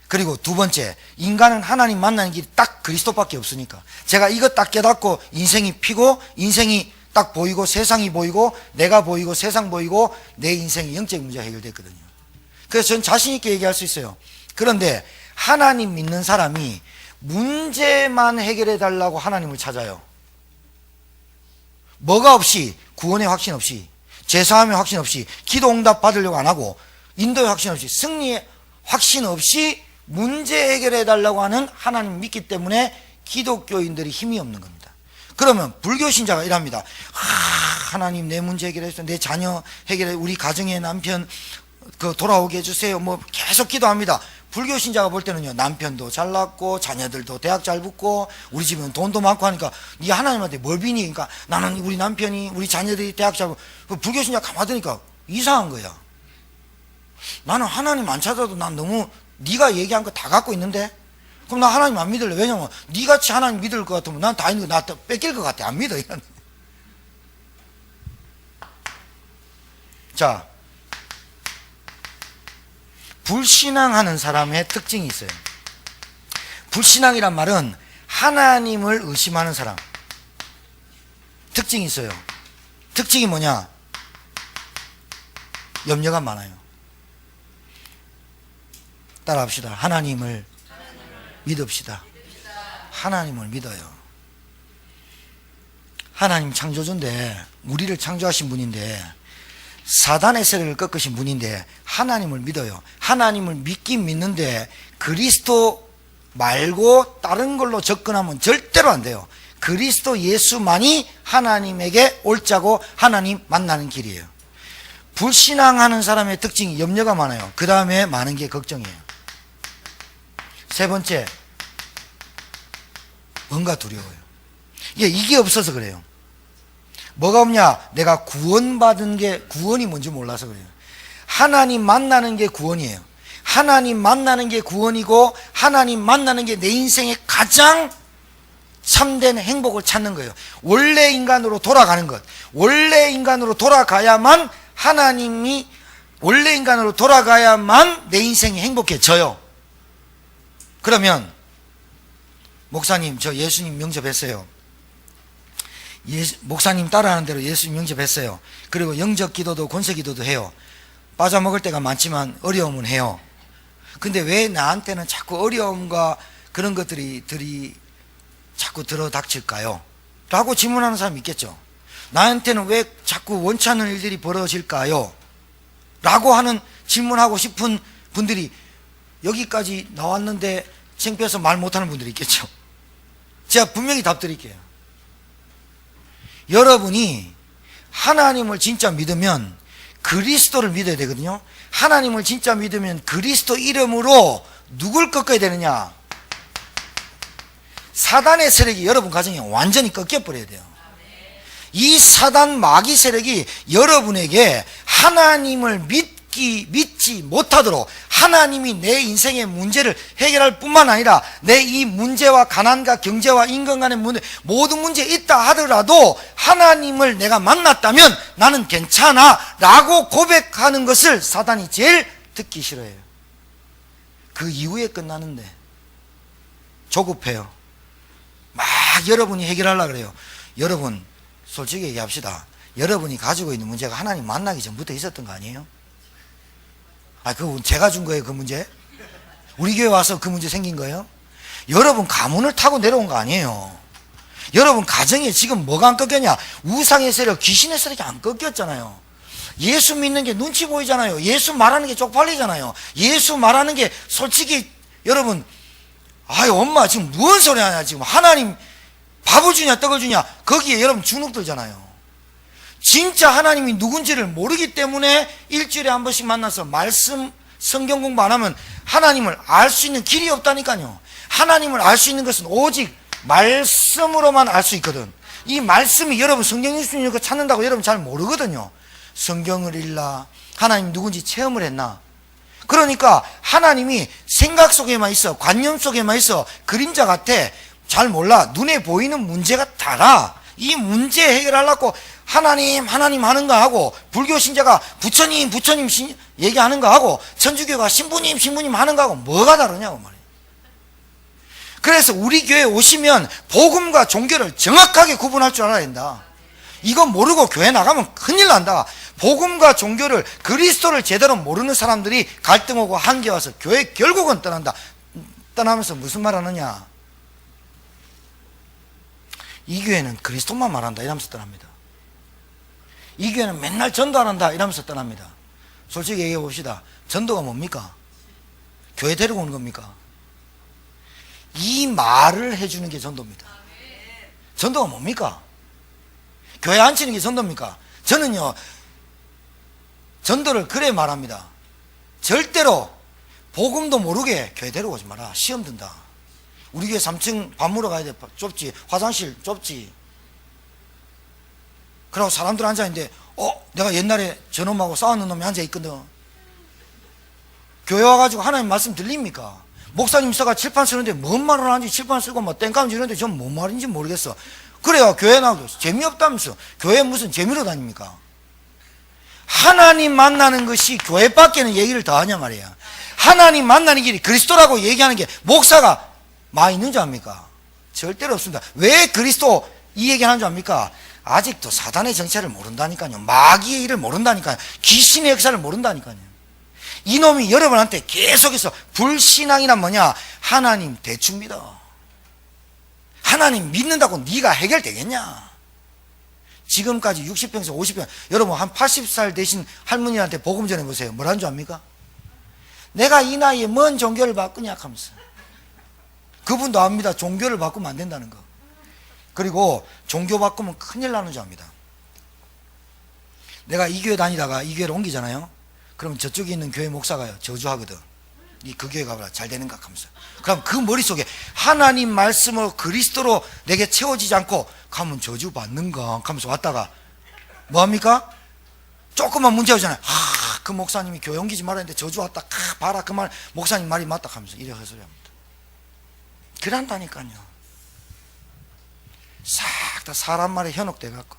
그리고 두 번째, 인간은 하나님 만나는 길이 딱 그리스도밖에 없으니까. 제가 이거 딱 깨닫고 인생이 피고, 인생이 딱 보이고, 세상이 보이고, 내가 보이고, 세상 보이고, 내 인생의 영적 문제가 해결됐거든요. 그래서 저는 자신있게 얘기할 수 있어요. 그런데 하나님 믿는 사람이 문제만 해결해 달라고 하나님을 찾아요. 뭐가 없이, 구원의 확신 없이, 제사함의 확신 없이, 기도 응답 받으려고 안 하고, 인도의 확신 없이, 승리의 확신 없이 문제 해결해 달라고 하는 하나님 믿기 때문에 기독교인들이 힘이 없는 겁니다. 그러면 불교 신자가 이랍니다. 하나님 내 문제 해결해주세요. 내 자녀 해결해, 우리 가정의 남편 돌아오게 해주세요. 계속 기도합니다. 불교 신자가 볼 때는요, 남편도 잘났고 자녀들도 대학 잘 붙고 우리 집은 돈도 많고 하니까 네 하나님한테 뭘 비니? 그러니까 나는 우리 남편이, 우리 자녀들이 대학 잘 붙고. 불교 신자 가만히 들으니까 이상한 거야. 나는 하나님 안 찾아도 난 너무 네가 얘기한 거 다 갖고 있는데? 그럼 나 하나님 안 믿을래. 왜냐면 네같이 하나님 믿을 것 같으면 난 다 있는 거 나 뺏길 것 같아. 안 믿어. 자, 불신앙하는 사람의 특징이 있어요. 불신앙이란 말은 하나님을 의심하는 사람 특징이 있어요. 특징이 뭐냐? 염려가 많아요. 따라합시다. 하나님을 믿읍시다. 하나님을 믿어요. 하나님 창조주인데, 우리를 창조하신 분인데, 사단의 세력을 꺾으신 분인데 하나님을 믿어요. 하나님을 믿긴 믿는데 그리스도 말고 다른 걸로 접근하면 절대로 안 돼요. 그리스도 예수만이 하나님에게 옳자고 하나님 만나는 길이에요. 불신앙하는 사람의 특징이 염려가 많아요. 그 다음에 많은 게 걱정이에요. 세 번째, 뭔가 두려워요. 이게 없어서 그래요. 뭐가 없냐? 내가 구원받은 게, 구원이 뭔지 몰라서 그래요. 하나님 만나는 게 구원이에요. 하나님 만나는 게 구원이고, 하나님 만나는 게 내 인생의 가장 참된 행복을 찾는 거예요. 원래 인간으로 돌아가는 것. 원래 인간으로 돌아가야만 하나님이, 원래 인간으로 돌아가야만 내 인생이 행복해져요. 그러면 목사님, 저 예수님 영접했어요. 목사님 따라하는 대로 예수님 영접했어요. 그리고 영접 기도도 권세 기도도 해요. 빠져먹을 때가 많지만 어려움은 해요. 근데 왜 나한테는 자꾸 어려움과 그런 것들이 자꾸 들어닥칠까요? 라고 질문하는 사람이 있겠죠. 나한테는 왜 자꾸 원치 않는 일들이 벌어질까요? 라고 하는 질문하고 싶은 분들이 여기까지 나왔는데 창피해서 말 못하는 분들이 있겠죠. 제가 분명히 답 드릴게요. 여러분이 하나님을 진짜 믿으면 그리스도를 믿어야 되거든요. 하나님을 진짜 믿으면 그리스도 이름으로 누굴 꺾어야 되느냐? 사단의 세력이 여러분 가정에 완전히 꺾여버려야 돼요. 이 사단 마귀 세력이 여러분에게 하나님을 믿지 못하도록, 하나님이 내 인생의 문제를 해결할 뿐만 아니라 내 이 문제와 가난과 경제와 인간 간의 문제, 모든 문제에 있다 하더라도 하나님을 내가 만났다면 나는 괜찮아 라고 고백하는 것을 사단이 제일 듣기 싫어해요. 그 이후에 끝나는데 조급해요. 막 여러분이 해결하려고 그래요. 여러분 솔직히 얘기합시다. 여러분이 가지고 있는 문제가 하나님 만나기 전부터 있었던 거 아니에요? 그거 제가 준 거예요, 그 문제? 우리 교회 와서 그 문제 생긴 거예요? 여러분 가문을 타고 내려온 거 아니에요. 여러분 가정에 지금 뭐가 안 꺾였냐? 우상의 세력, 귀신의 세력이 안 꺾였잖아요. 예수 믿는 게 눈치 보이잖아요. 예수 말하는 게 쪽팔리잖아요. 예수 말하는 게 솔직히 여러분, 엄마 지금 무슨 소리 하냐? 지금 하나님 밥을 주냐 떡을 주냐? 거기에 여러분 주눅 들잖아요. 진짜 하나님이 누군지를 모르기 때문에 일주일에 한 번씩 만나서 말씀, 성경 공부 안 하면 하나님을 알 수 있는 길이 없다니까요. 하나님을 알 수 있는 것은 오직 말씀으로만 알 수 있거든. 이 말씀이 여러분 성경 예수님 거 찾는다고 여러분 잘 모르거든요. 성경을 읽나, 하나님 누군지 체험을 했나. 그러니까 하나님이 생각 속에만 있어, 관념 속에만 있어, 그림자 같아. 잘 몰라. 눈에 보이는 문제가 달아. 이 문제 해결하려고 하나님 하는 거 하고, 불교 신자가 부처님 얘기하는 거 하고, 천주교가 신부님 하는 거 하고 뭐가 다르냐고 말이에요. 그래서 우리 교회에 오시면 복음과 종교를 정확하게 구분할 줄 알아야 된다. 이거 모르고 교회 나가면 큰일 난다. 복음과 종교를, 그리스도를 제대로 모르는 사람들이 갈등 오고 한계 와서 교회 결국은 떠난다. 떠나면서 무슨 말 하느냐? 이 교회는 그리스도만 말한다 이러면서 떠납니다. 이 교회는 맨날 전도 안 한다 이러면서 떠납니다. 솔직히 얘기해 봅시다. 전도가 뭡니까? 교회 데리고 오는 겁니까? 이 말을 해주는 게 전도입니다. 전도가 뭡니까? 교회 앉히는 게 전도입니까? 저는요, 전도를 그래 말합니다. 절대로 복음도 모르게 교회 데리고 오지 마라. 시험 든다. 우리 교회 3층 밥 먹으러 가야 돼. 좁지. 화장실 좁지. 그러고 사람들 앉아있는데 내가 옛날에 저놈하고 싸웠는 놈이 앉아있거든. 교회 와가지고 하나님 말씀 들립니까? 목사님 서가 칠판 쓰는데 뭔 말을 하는지 칠판 쓰고 뭐 땡깡 지르는데 전 뭔 말인지 모르겠어. 그래요. 교회 나오고 재미없다면서. 교회 무슨 재미로 다닙니까? 하나님 만나는 것이 교회밖에는 얘기를 더 하냐 말이야. 하나님 만나는 길이 그리스도라고 얘기하는 게 목사가 많이 있는 줄 압니까? 절대로 없습니다. 왜 그리스도 이 얘기하는 줄 압니까? 아직도 사단의 정체를 모른다니까요. 마귀의 일을 모른다니까요. 귀신의 역사를 모른다니까요. 이놈이 여러분한테 계속해서 불신앙이란 뭐냐? 하나님 대충 믿어. 하나님 믿는다고 네가 해결되겠냐? 지금까지 60평에서 50평, 여러분 한 80살 되신 할머니한테 복음 전해보세요. 뭐라는 줄 압니까? 내가 이 나이에 뭔 종교를 바꾸냐 하면서. 그분도 압니다. 종교를 바꾸면 안 된다는 거. 그리고 종교 바꾸면 큰일 나는 줄 압니다. 내가 이 교회 다니다가 이 교회를 옮기잖아요. 그럼 저쪽에 있는 교회 목사가요, 저주하거든. 그 교회 가봐라, 잘 되는가 하면서. 그럼 그 머릿속에 하나님 말씀으로 그리스도로 내게 채워지지 않고 가면 저주 받는가 하면서 왔다가 뭐합니까? 조금만 문제 오잖아요. 그 목사님이 교회 옮기지 말라 했는데 저주 왔다. 봐라, 그 말 목사님 말이 맞다 하면서 이래 헛소리 합니다. 그런다니까요. 싹 다 사람 말에 현혹돼 갖고.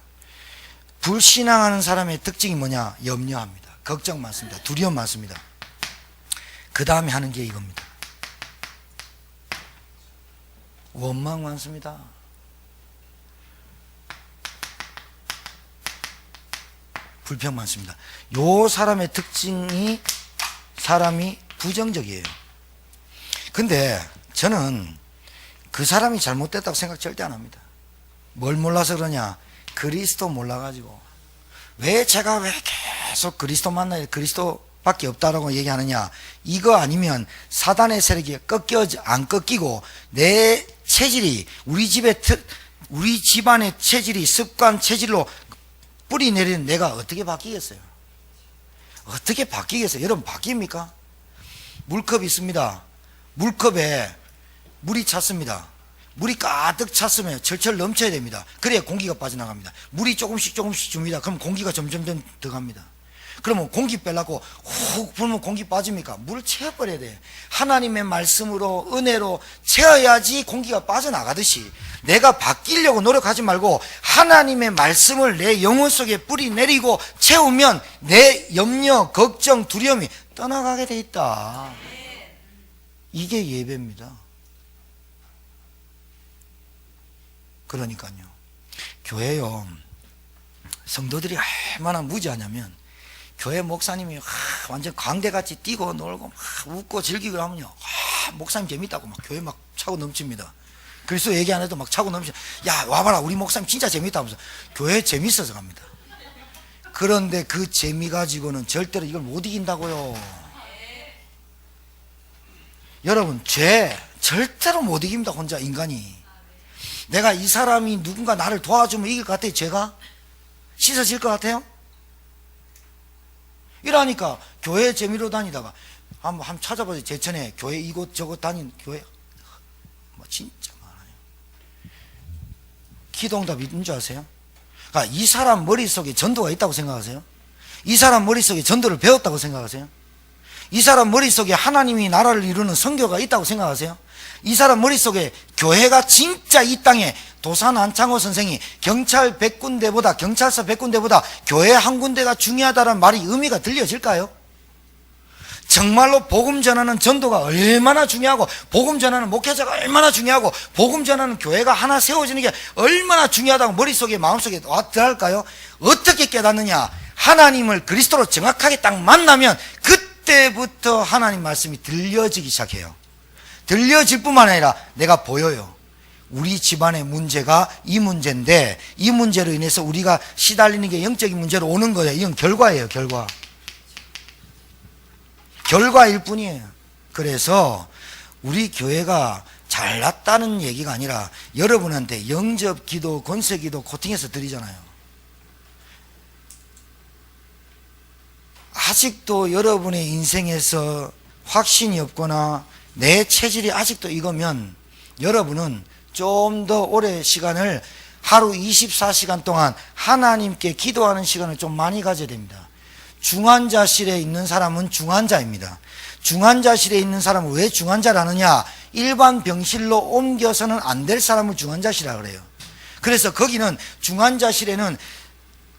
불신앙하는 사람의 특징이 뭐냐? 염려합니다. 걱정 많습니다. 두려움 많습니다. 그 다음에 하는 게 이겁니다. 원망 많습니다. 불평 많습니다. 요 사람의 특징이 사람이 부정적이에요. 근데 저는 그 사람이 잘못됐다고 생각 절대 안 합니다. 뭘 몰라서 그러냐? 그리스도 몰라가지고. 왜 제가 왜 계속 그리스도 만나야 그리스도밖에 없다라고 얘기하느냐? 이거 아니면 사단의 세력이 안 꺾이고 내 체질이 우리 집안의 체질이 습관 체질로 뿌리 내리는 내가 어떻게 바뀌겠어요? 어떻게 바뀌겠어요? 여러분 바뀝니까? 물컵이 있습니다. 물컵에 물이 찼습니다. 물이 가득 찼으면 철철 넘쳐야 됩니다. 그래야 공기가 빠져나갑니다. 물이 조금씩 줍니다. 그럼 공기가 점점 들어갑니다. 그러면 공기 빼려고 훅 불면 공기 빠집니까? 물을 채워버려야 돼. 하나님의 말씀으로 은혜로 채워야지 공기가 빠져나가듯이 내가 바뀌려고 노력하지 말고 하나님의 말씀을 내 영혼 속에 뿌리 내리고 채우면 내 염려, 걱정, 두려움이 떠나가게 돼 있다. 이게 예배입니다. 그러니까요. 교회요. 성도들이 얼마나 무지하냐면 교회 목사님이 완전 광대같이 뛰고 놀고 막 웃고 즐기고 하면요. 목사님 재밌다고 막 교회 막 차고 넘칩니다. 그리스도 얘기 안 해도 막 차고 넘치죠. 야 와봐라 우리 목사님 진짜 재밌다 하면서 교회 재밌어서 갑니다. 그런데 그 재미 가지고는 절대로 이걸 못 이긴다고요. 여러분 죄 절대로 못 이깁니다. 혼자 인간이. 내가 이 사람이 누군가 나를 도와주면 이길 것 같아요. 죄가 씻어질 것 같아요. 이러니까 교회 재미로 다니다가 한번 찾아보세요. 제천에 교회 이곳저곳 다닌 교회 뭐 진짜 많아요. 기도응답 있는 줄 아세요? 그러니까 이 사람 머릿속에 전도가 있다고 생각하세요? 이 사람 머릿속에 전도를 배웠다고 생각하세요? 이 사람 머릿속에 하나님이 나라를 이루는 선교가 있다고 생각하세요? 이 사람 머릿속에 교회가 진짜 이 땅에 도산 안창호 선생이 경찰서 100군데보다 교회 한 군데가 중요하다는 말이 의미가 들려질까요? 정말로 복음 전하는 전도가 얼마나 중요하고 복음 전하는 목회자가 얼마나 중요하고 복음 전하는 교회가 하나 세워지는 게 얼마나 중요하다고 머릿속에 마음속에 와 들어갈까요? 어떻게 깨닫느냐? 하나님을 그리스도로 정확하게 딱 만나면 그때부터 하나님 말씀이 들려지기 시작해요. 들려질 뿐만 아니라 내가 보여요. 우리 집안의 문제가 이 문제인데 이 문제로 인해서 우리가 시달리는 게 영적인 문제로 오는 거예요. 이건 결과예요. 결과일 뿐이에요. 그래서 우리 교회가 잘났다는 얘기가 아니라 여러분한테 영접 기도, 권세 기도 코팅해서 드리잖아요. 아직도 여러분의 인생에서 확신이 없거나 내 체질이 아직도 이거면 여러분은 좀 더 오래 시간을 하루 24시간 동안 하나님께 기도하는 시간을 좀 많이 가져야 됩니다. 중환자실에 있는 사람은 중환자입니다. 중환자실에 있는 사람은 왜 중환자라느냐? 일반 병실로 옮겨서는 안 될 사람을 중환자실이라고 그래요. 그래서 거기는 중환자실에는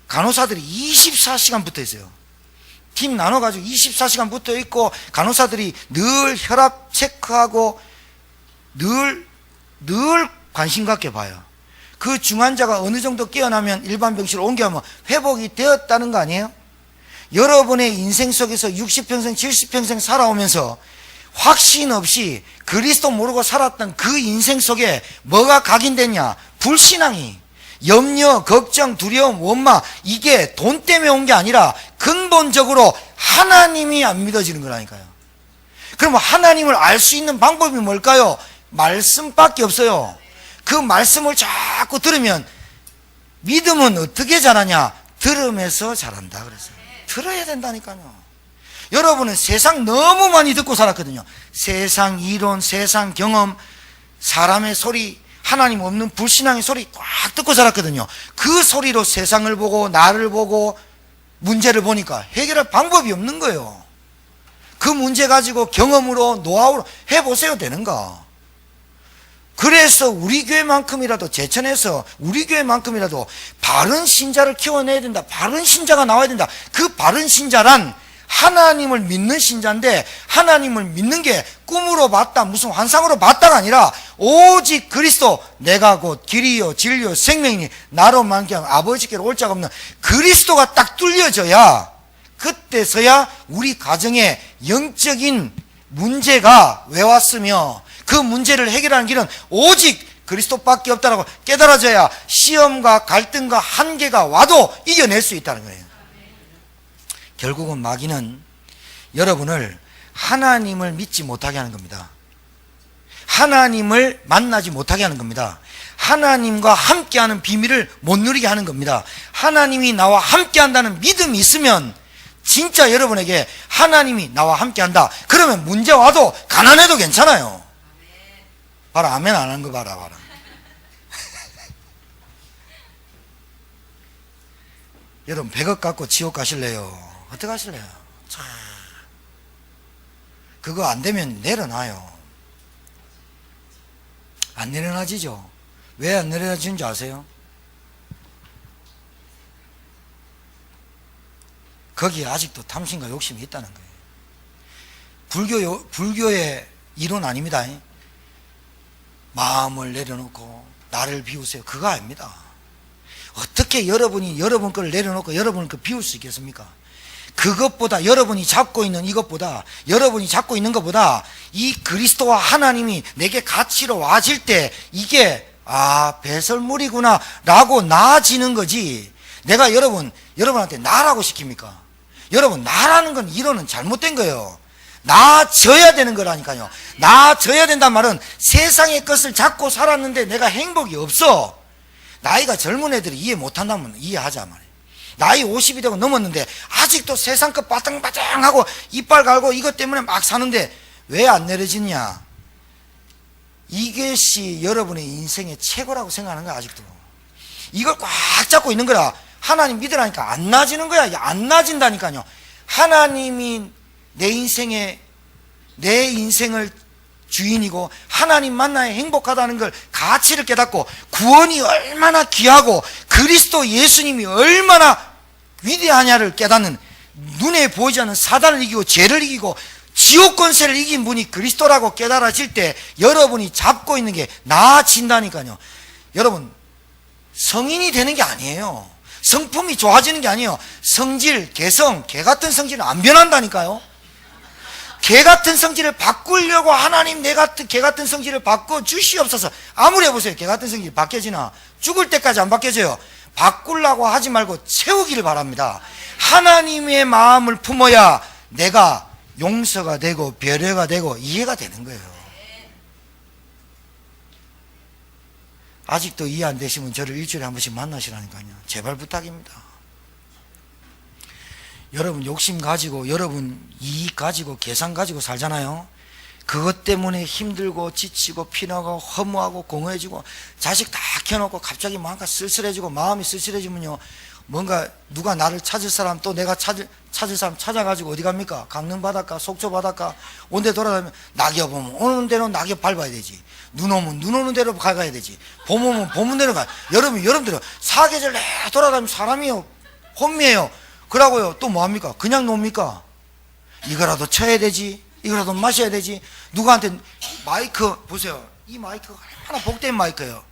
간호사들이 24시간 붙어 있어요. 팀 나눠가지고 24시간 붙어 있고 간호사들이 늘 혈압 체크하고 늘 관심 갖게 봐요. 그 중환자가 어느 정도 깨어나면 일반 병실로 옮겨가면 회복이 되었다는 거 아니에요? 여러분의 인생 속에서 60평생 70평생 살아오면서 확신 없이 그리스도 모르고 살았던 그 인생 속에 뭐가 각인됐냐? 불신앙이, 염려, 걱정, 두려움, 원망, 이게 돈 때문에 온 게 아니라 근본적으로 하나님이 안 믿어지는 거라니까요. 그럼 하나님을 알 수 있는 방법이 뭘까요? 말씀밖에 없어요. 그 말씀을 자꾸 들으면, 믿음은 어떻게 자라냐? 들으면서 자란다 그랬어요. 들어야 된다니까요. 여러분은 세상 너무 많이 듣고 살았거든요. 세상 이론, 세상 경험, 사람의 소리, 하나님 없는 불신앙의 소리 꽉 듣고 살았거든요. 그 소리로 세상을 보고 나를 보고 문제를 보니까 해결할 방법이 없는 거예요. 그 문제 가지고 경험으로 노하우로 해보세요. 되는가? 그래서 우리 교회만큼이라도, 제천에서 우리 교회만큼이라도 바른 신자를 키워내야 된다. 바른 신자가 나와야 된다. 그 바른 신자란 하나님을 믿는 신자인데, 하나님을 믿는 게 꿈으로 봤다, 무슨 환상으로 봤다가 아니라 오직 그리스도, 내가 곧 길이요 진리요 생명이니 나로만 그냥 아버지께로 올 자가 없는 그리스도가 딱 뚫려져야, 그때서야 우리 가정에 영적인 문제가 왜 왔으며 그 문제를 해결하는 길은 오직 그리스도밖에 없다라고 깨달아져야 시험과 갈등과 한계가 와도 이겨낼 수 있다는 거예요. 결국은 마귀는 여러분을 하나님을 믿지 못하게 하는 겁니다. 하나님을 만나지 못하게 하는 겁니다. 하나님과 함께하는 비밀을 못 누리게 하는 겁니다. 하나님이 나와 함께한다는 믿음이 있으면 진짜 여러분에게 하나님이 나와 함께한다. 그러면 문제 와도 가난해도 괜찮아요. 봐라, 아멘 안 하는 거 봐라. 여러분 100억 갖고 지옥 가실래요? 어떻게 하실래요? 참, 그거 안 되면 내려놔요. 안 내려놔지죠. 왜 안 내려놔지는지 아세요? 거기에 아직도 탐심과 욕심이 있다는 거예요. 불교의 이론 아닙니다. 마음을 내려놓고 나를 비우세요. 그거 아닙니다. 어떻게 여러분이 여러분 걸 내려놓고 여러분 걸 비울 수 있겠습니까? 그것보다, 여러분이 잡고 있는 이것보다, 여러분이 잡고 있는 것보다 이 그리스도와 하나님이 내게 가치로 와질 때 이게 배설물이구나 라고 나아지는 거지. 내가 여러분한테 나라고 시킵니까? 여러분, 나라는 건 이론은 잘못된 거예요. 나아져야 되는 거라니까요. 나아져야 된단 말은 세상의 것을 잡고 살았는데 내가 행복이 없어. 나이가 젊은 애들이 이해 못한다면 이해하자 말이에요. 나이 50이 되고 넘었는데 아직도 세상 것 바탕바탕하고 이빨 갈고 이것 때문에 막 사는데 왜 안 내려지냐? 이것이 여러분의 인생의 최고라고 생각하는 거야. 아직도 이걸 꽉 잡고 있는 거라. 하나님 믿으라니까 안 나아지는 거야. 안 나아진다니까요. 하나님이 내 인생을 주인이고 하나님 만나야 행복하다는 걸 가치를 깨닫고 구원이 얼마나 귀하고 그리스도 예수님이 얼마나 위대하냐를 깨닫는, 눈에 보이지 않는 사단을 이기고 죄를 이기고 지옥 권세를 이긴 분이 그리스도라고 깨달아질 때 여러분이 잡고 있는 게 나아진다니까요. 여러분, 성인이 되는 게 아니에요. 성품이 좋아지는 게 아니에요. 성질, 개성, 개 같은 성질은 안 변한다니까요. 개 같은 성질을 바꾸려고 하나님 개 같은 성질을 바꿔 주시옵소서. 아무리 해보세요. 개 같은 성질이 바뀌어지나? 죽을 때까지 안 바뀌어져요. 바꾸려고 하지 말고 채우기를 바랍니다. 하나님의 마음을 품어야 내가 용서가 되고 배려가 되고 이해가 되는 거예요. 아직도 이해 안 되시면 저를 일주일에 한 번씩 만나시라니까요. 제발 부탁입니다. 여러분 욕심 가지고, 여러분 이익 가지고, 계산 가지고 살잖아요. 그것 때문에 힘들고 지치고 피나고 허무하고 공허해지고 자식 다 켜놓고 갑자기 뭔가 쓸쓸해지고 마음이 쓸쓸해지면요, 뭔가 누가 나를 찾을 사람, 또 내가 찾을 사람 찾아가지고 어디 갑니까? 강릉 바닷가, 속초 바닷가 온데 돌아다니면, 낙엽 오면 오는 대로 낙엽 밟아야 되지, 눈 오면 눈 오는 대로 가야 되지, 봄 오면 봄 대로 가야, 여름대로 사계절 내 돌아다니면 사람이요 혼미해요. 그러고요 또 뭐합니까? 그냥 놉니까? 이거라도 쳐야 되지, 이거라도 마셔야 되지. 누구한테 마이크 보세요. 이 마이크가 얼마나 복된 마이크예요.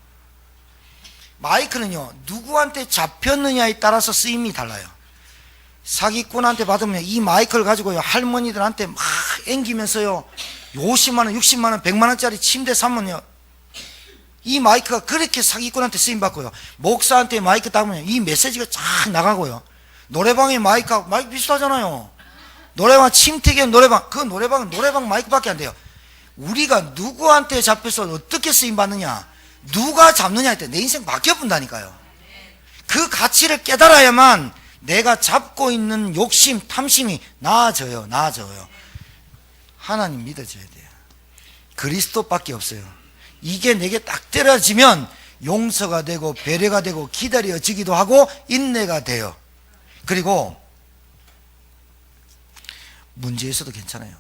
마이크는요 누구한테 잡혔느냐에 따라서 쓰임이 달라요. 사기꾼한테 받으면 이 마이크를 가지고요, 할머니들한테 막 앵기면서요, 50만원, 60만원, 100만원짜리 침대 사면요, 이 마이크가 그렇게 사기꾼한테 쓰임받고요, 목사한테 마이크 따면 이 메시지가 쫙 나가고요, 노래방에 마이크 비슷하잖아요. 노래방, 침택의 노래방, 그 노래방은 노래방 마이크밖에 안 돼요. 우리가 누구한테 잡혀서 어떻게 쓰임받느냐, 누가 잡느냐에 따라 내 인생 바뀌어본다니까요. 그 가치를 깨달아야만 내가 잡고 있는 욕심, 탐심이 나아져요. 하나님 믿어줘야 돼요. 그리스도밖에 없어요. 이게 내게 딱 떨어지면 용서가 되고 배려가 되고 기다려지기도 하고 인내가 돼요. 그리고 문제 있어도 괜찮아요.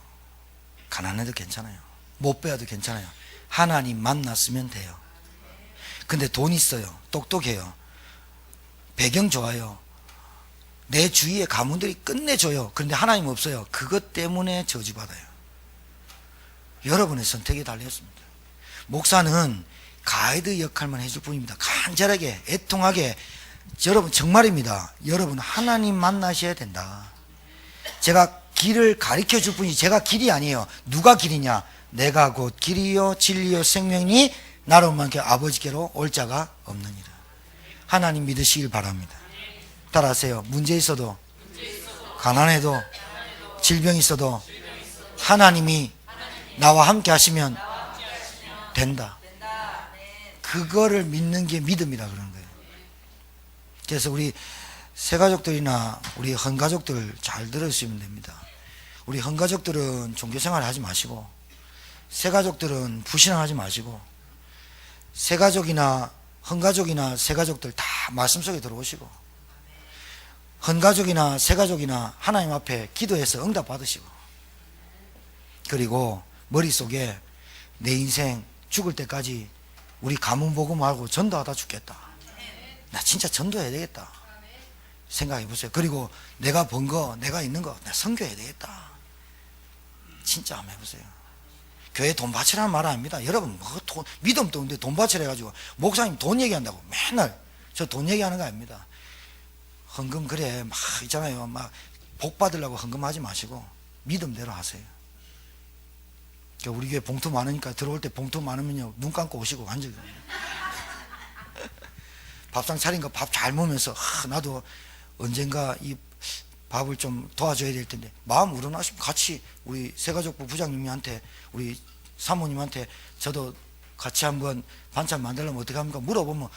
가난해도 괜찮아요. 못 배워도 괜찮아요. 하나님 만났으면 돼요. 근데 돈 있어요. 똑똑해요. 배경 좋아요. 내 주위의 가문들이 끝내줘요. 그런데 하나님 없어요. 그것 때문에 저주받아요. 여러분의 선택에 달렸습니다. 목사는 가이드 역할만 해줄 뿐입니다. 간절하게 애통하게. 여러분 정말입니다. 여러분 하나님 만나셔야 된다. 제가 길을 가르쳐 줄 뿐이지 제가 길이 아니에요. 누가 길이냐? 내가 곧 길이요 진리요 생명이니 나로만큼 아버지께로 올 자가 없느니라. 하나님 믿으시길 바랍니다. 따라하세요. 문제 있어도, 가난해도, 질병 있어도 하나님이 나와 함께 하시면 된다. 그거를 믿는 게 믿음이라 그러는 거예요. 그래서 우리 새가족들이나 우리 헌가족들 잘 들으시면 됩니다. 우리 헌가족들은 종교생활 하지 마시고, 새가족들은 불신앙하지 마시고, 새가족이나 헌가족이나 새가족들 다 말씀 속에 들어오시고, 헌가족이나 새가족이나 하나님 앞에 기도해서 응답 받으시고, 그리고 머릿속에 내 인생 죽을 때까지 우리 가문 복음하고 전도하다 죽겠다. 나 진짜 전도해야 되겠다. 생각해 보세요. 그리고 내가 번 거, 내가 있는 거, 내가 선교해야 되겠다. 진짜 한번 해보세요. 교회 돈 바치라는 말 아닙니다. 여러분, 믿음도 없는데 돈 바치라 해가지고, 목사님 돈 얘기한다고 맨날 저 돈 얘기하는 거 아닙니다. 헌금, 그래, 막 있잖아요. 막 복 받으려고 헌금하지 마시고, 믿음대로 하세요. 우리 교회 봉투 많으니까 들어올 때 봉투 많으면요, 눈 감고 오시고, 완전히. 밥상 차린 거 밥 잘 먹으면서, 나도 언젠가 이 밥을 좀 도와줘야 될 텐데, 마음 우러나시면 같이 우리 새가족부 부장님한테, 우리 사모님한테 저도 같이 한번 반찬 만들려면 어떻게 합니까? 물어보면,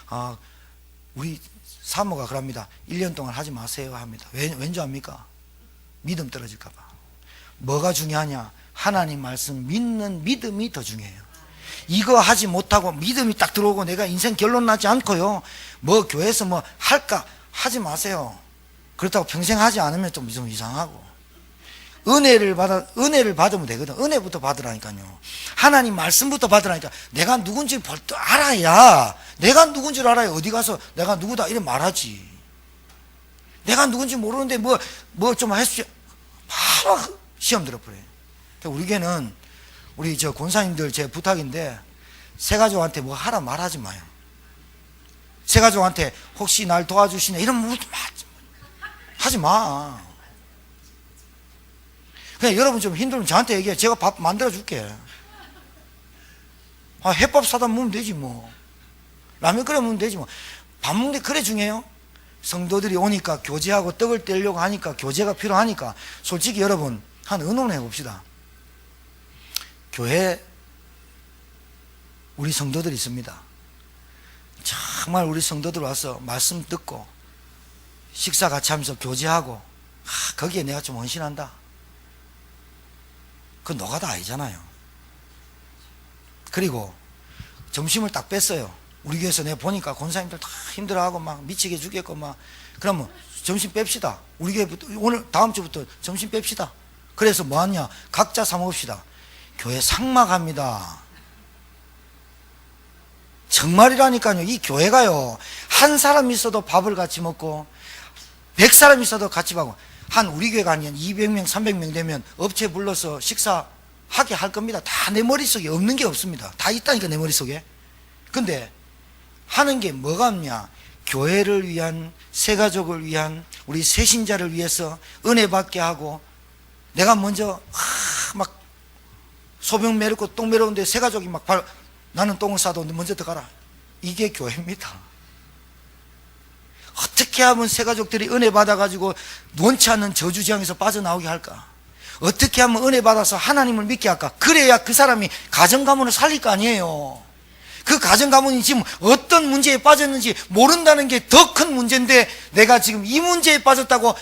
우리 사모가 그럽니다. 1년 동안 하지 마세요 합니다. 왠지 압니까? 믿음 떨어질까봐. 뭐가 중요하냐? 하나님 말씀 믿는 믿음이 더 중요해요. 이거 하지 못하고 믿음이 딱 들어오고 내가 인생 결론 나지 않고요, 뭐 교회에서 뭐 할까 하지 마세요. 그렇다고 평생 하지 않으면 좀 이상하고, 은혜를 받으면 되거든. 은혜부터 받으라니까요. 하나님 말씀부터 받으라니까. 내가 누군지 알아야, 내가 누군 줄 알아야 어디 가서 내가 누구다 이래 말하지. 내가 누군지 모르는데 뭐 좀 해주세요, 바로 시험 들어버려요. 우리 교회는 우리 저 권사님들 제 부탁인데, 새가족한테 뭐 하라 말하지 마요. 새가족한테 혹시 날 도와주시냐 이런 말 하지 마. 그냥 여러분 좀 힘들면 저한테 얘기해. 제가 밥 만들어 줄게. 햇밥 사다 먹으면 되지 뭐. 라면 끓여 먹으면 되지 뭐. 밥 먹는 게 그래 중요해요? 성도들이 오니까 교제하고 떡을 떼려고 하니까 교제가 필요하니까, 솔직히 여러분 한 의논해 봅시다. 교회 우리 성도들이 있습니다. 정말 우리 성도들 와서 말씀 듣고 식사 같이 하면서 교제하고, 거기에 내가 좀 헌신한다. 그건 노가다 아니잖아요. 그리고 점심을 딱 뺐어요. 우리 교회에서 내가 보니까 권사님들 다 힘들어하고 막 미치게 죽겠고 막, 그러면 점심 뺍시다. 우리 교회부터 오늘 다음 주부터 점심 뺍시다. 그래서 뭐 하냐? 각자 사 먹읍시다. 교회 삭막합니다. 정말이라니까요. 이 교회가요, 한 사람 있어도 밥을 같이 먹고 100사람 있어도 같이 먹고, 한 우리 교회가 아니면 200명 300명 되면 업체 불러서 식사하게 할 겁니다. 다 내 머릿속에 없는 게 없습니다. 다 있다니까 내 머릿속에. 근데 하는 게 뭐가 없냐? 교회를 위한 새가족을 위한, 우리 새신자를 위해서 은혜 받게 하고, 내가 먼저 막 소변 메르고 똥 메르는데 새가족이 막 나는 똥을 싸도 먼저 들어가라. 이게 교회입니다. 어떻게 하면 새가족들이 은혜 받아가지고 원치 않는 저주지향에서 빠져나오게 할까? 어떻게 하면 은혜 받아서 하나님을 믿게 할까? 그래야 그 사람이 가정가문을 살릴 거 아니에요. 그 가정가문이 지금 어떤 문제에 빠졌는지 모른다는 게 더 큰 문제인데, 내가 지금 이 문제에 빠졌다고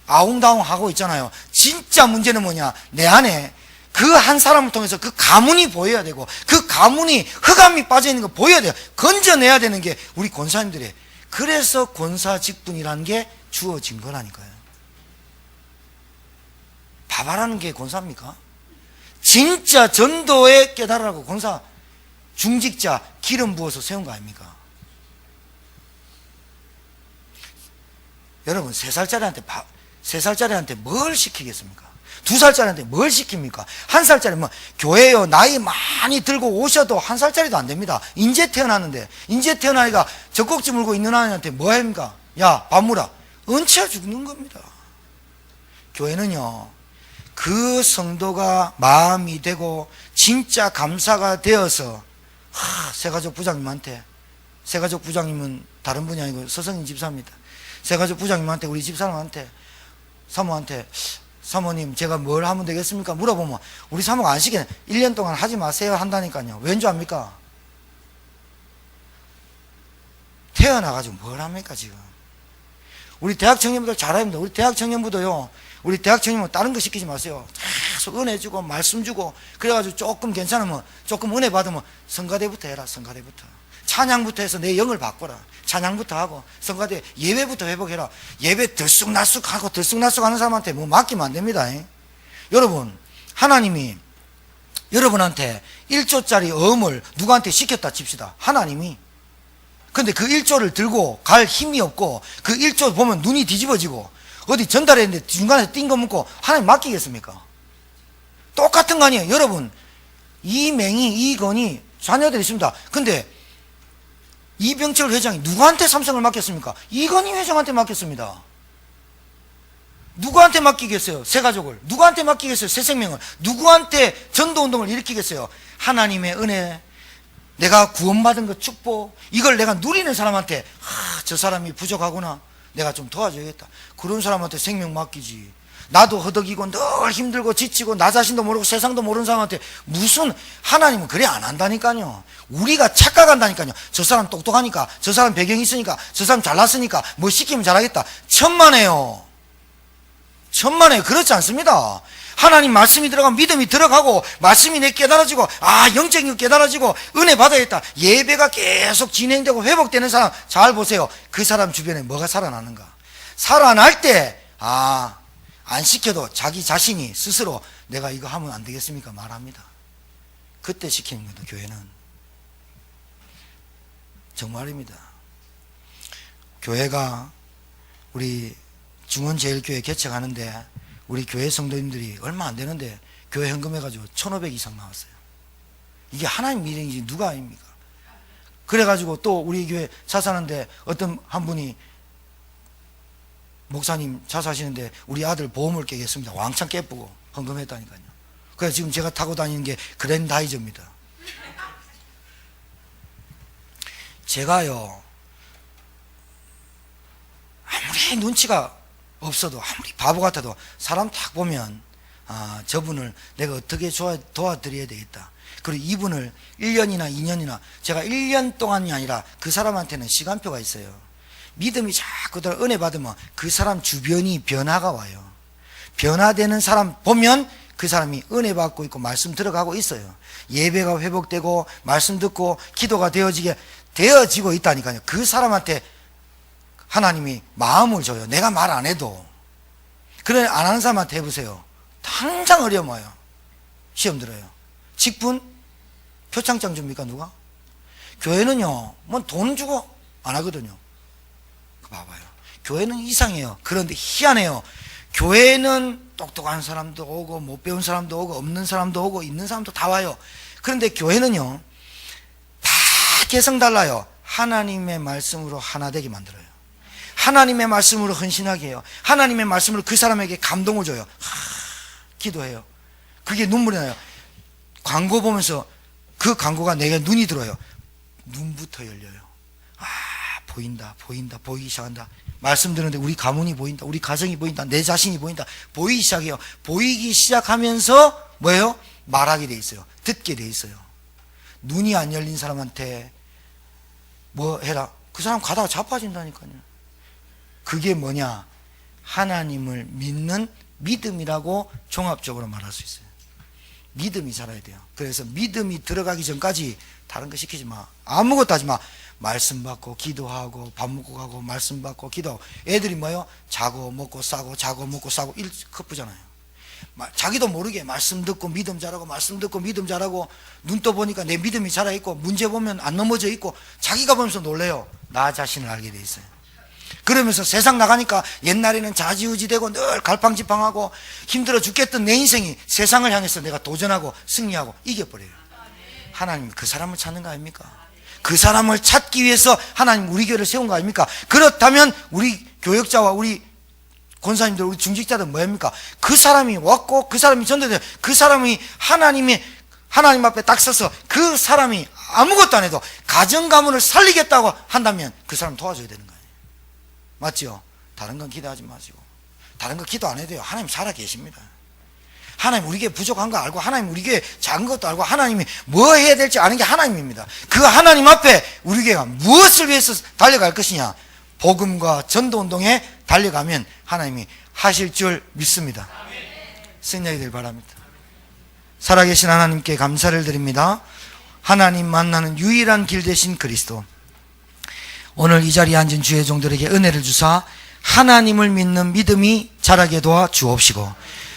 아웅다웅 하고 있잖아요. 진짜 문제는 뭐냐? 내 안에 그 한 사람을 통해서 그 가문이 보여야 되고, 그 가문이 흑암이 빠져있는 거 보여야 돼요. 건져내야 되는 게 우리 권사님들이에요. 그래서 권사 직분이라는 게 주어진 거라니까요. 바바라는 게 권사입니까? 진짜 전도에 깨달으라고 권사 중직자 기름 부어서 세운 거 아닙니까? 여러분, 3살짜리한테 뭘 시키겠습니까? 2살짜리한테 뭘 시킵니까? 1살짜리 교회요, 나이 많이 들고 오셔도 1살짜리도 안 됩니다. 인제 태어났는데, 인제 태어나니까 젖꼭지 물고 있는 아이한테 뭐 합니까? 야, 밥 물어. 얹혀 죽는 겁니다. 교회는요, 그 성도가 마음이 되고 진짜 감사가 되어서 새가족 부장님한테, 새가족 부장님은 다른 분이 아니고 서성인 집사입니다. 새가족 부장님한테, 우리 집사람한테, 사모한테, 사모님 제가 뭘 하면 되겠습니까? 물어보면 우리 사모가 안 시키네. 1년 동안 하지 마세요 한다니까요. 왠 줄 압니까? 태어나가지고 뭘 합니까 지금? 우리 대학 청년부들 잘합니다. 우리 대학 청년부도요, 우리 대학 청년은 다른 거 시키지 마세요. 계속 은혜 주고 말씀 주고, 그래가지고 조금 괜찮으면, 조금 은혜 받으면 성가대부터 해라. 성가대부터, 찬양부터 해서 내 영을 바꿔라. 찬양부터 하고, 성가대 예배부터 회복해라. 예배 들쑥날쑥하고 들쑥날쑥하는 사람한테 뭐 맡기면 안 됩니다. 여러분, 하나님이 여러분한테 1조짜리 어음을 누구한테 시켰다 칩시다. 하나님이. 근데 그 1조를 들고 갈 힘이 없고, 그 1조 보면 눈이 뒤집어지고 어디 전달했는데 중간에 띵 거 묻고 하나님 맡기겠습니까? 똑같은 거 아니에요. 여러분, 이맹희, 이건희 자녀들이 있습니다. 근데 이병철 회장이 누구한테 삼성을 맡겼습니까? 이건희 회장한테 맡겼습니다. 누구한테 맡기겠어요? 새 가족을. 누구한테 맡기겠어요? 새 생명을. 누구한테 전도운동을 일으키겠어요? 하나님의 은혜, 내가 구원받은 그 축복, 이걸 내가 누리는 사람한테, 저 사람이 부족하구나, 내가 좀 도와줘야겠다, 그런 사람한테 생명 맡기지. 나도 허덕이고 늘 힘들고 지치고 나 자신도 모르고 세상도 모르는 사람한테 무슨, 하나님은 그래 안 한다니까요. 우리가 착각한다니까요. 저 사람 똑똑하니까, 저 사람 배경이 있으니까, 저 사람 잘났으니까 뭐 시키면 잘하겠다. 천만에요. 천만에요. 그렇지 않습니다. 하나님 말씀이 들어가면 믿음이 들어가고, 말씀이 내 깨달아지고, 영적인 거 깨달아지고, 은혜 받아야겠다. 예배가 계속 진행되고 회복되는 사람 잘 보세요. 그 사람 주변에 뭐가 살아나는가? 살아날 때, 안 시켜도 자기 자신이 스스로 내가 이거 하면 안 되겠습니까? 말합니다. 그때 시키는 거다, 교회는. 정말입니다. 교회가, 우리 중원제일교회 개척하는데 우리 교회 성도님들이 얼마 안 되는데 교회 헌금해가지고 1,500 이상 나왔어요. 이게 하나님 일행이지 누가 아닙니까? 그래가지고 또 우리 교회 자사하는데 어떤 한 분이, 목사님 자사하시는데 우리 아들 보험을 깨겠습니다. 왕창 깨쁘고 헌금했다니까요. 그래서 지금 제가 타고 다니는 게 그랜다이저입니다. 제가요, 아무리 눈치가 없어도, 아무리 바보 같아도 사람 딱 보면 저분을 내가 어떻게 도와드려야 되겠다. 그리고 이분을 1년이나 2년이나, 제가 1년 동안이 아니라 그 사람한테는 시간표가 있어요. 믿음이 자꾸 은혜 받으면 그 사람 주변이 변화가 와요. 변화되는 사람 보면 그 사람이 은혜 받고 있고 말씀 들어가고 있어요. 예배가 회복되고 말씀 듣고 기도가 되어지고 있다니까요. 그 사람한테 하나님이 마음을 줘요. 내가 말 안 해도. 그래, 안 하는 사람한테 해보세요. 당장 어려움 와요. 시험 들어요. 직분? 표창장 줍니까 누가? 교회는요, 뭐 돈 주고 안 하거든요. 봐봐요. 교회는 이상해요. 그런데 희한해요. 교회는 똑똑한 사람도 오고 못 배운 사람도 오고 없는 사람도 오고 있는 사람도 다 와요. 그런데 교회는요, 다 개성 달라요. 하나님의 말씀으로 하나 되게 만들어요. 하나님의 말씀으로 헌신하게 해요. 하나님의 말씀으로 그 사람에게 감동을 줘요. 기도해요. 그게 눈물이 나요. 광고 보면서 그 광고가 내게 눈이 들어요. 눈부터 열려요. 보인다, 보인다, 보이기 시작한다. 말씀 드는데 우리 가문이 보인다, 우리 가정이 보인다, 내 자신이 보인다. 보이기 시작해요. 보이기 시작하면서 뭐예요? 말하게 돼 있어요. 듣게 돼 있어요. 눈이 안 열린 사람한테 뭐 해라, 그 사람 가다가 자빠진다니까요. 그게 뭐냐? 하나님을 믿는 믿음이라고 종합적으로 말할 수 있어요. 믿음이 자라야 돼요. 그래서 믿음이 들어가기 전까지 다른 거 시키지 마. 아무것도 하지 마. 말씀 받고 기도하고 밥 먹고 가고 말씀 받고 기도하고. 애들이 뭐요? 자고 먹고 싸고 자고 먹고 싸고 커프잖아요. 자기도 모르게 말씀 듣고 믿음 자라고 말씀 듣고 믿음 자라고 눈 떠 보니까 내 믿음이 자라 있고 문제 보면 안 넘어져 있고 자기가 보면서 놀래요. 나 자신을 알게 돼 있어요. 그러면서 세상 나가니까 옛날에는 좌지우지 되고 늘 갈팡질팡하고 힘들어 죽겠던 내 인생이 세상을 향해서 내가 도전하고 승리하고 이겨버려요. 하나님 그 사람을 찾는 거 아닙니까? 그 사람을 찾기 위해서 하나님 우리 교회를 세운 거 아닙니까? 그렇다면 우리 교역자와 우리 권사님들 우리 중직자들 뭐합니까? 그 사람이 왔고 그 사람이 전도돼요. 그 사람이 하나님 앞에 딱 서서 그 사람이 아무것도 안 해도 가정 가문을 살리겠다고 한다면 그 사람 도와줘야 되는 거예요. 맞죠? 다른 건 기도하지 마시고 다른 거 기도 안 해도 돼요. 하나님 살아 계십니다. 하나님 우리 교회 부족한 거 알고 하나님 우리 교회 작은 것도 알고 하나님이 뭐 해야 될지 아는 게 하나님입니다. 그 하나님 앞에 우리 교회가 무엇을 위해서 달려갈 것이냐, 복음과 전도운동에 달려가면 하나님이 하실 줄 믿습니다. 승리하게 될 바랍니다. 살아계신 하나님께 감사를 드립니다. 하나님 만나는 유일한 길 되신 그리스도, 오늘 이 자리에 앉은 주의 종들에게 은혜를 주사 하나님을 믿는 믿음이 자라게 도와 주옵시고,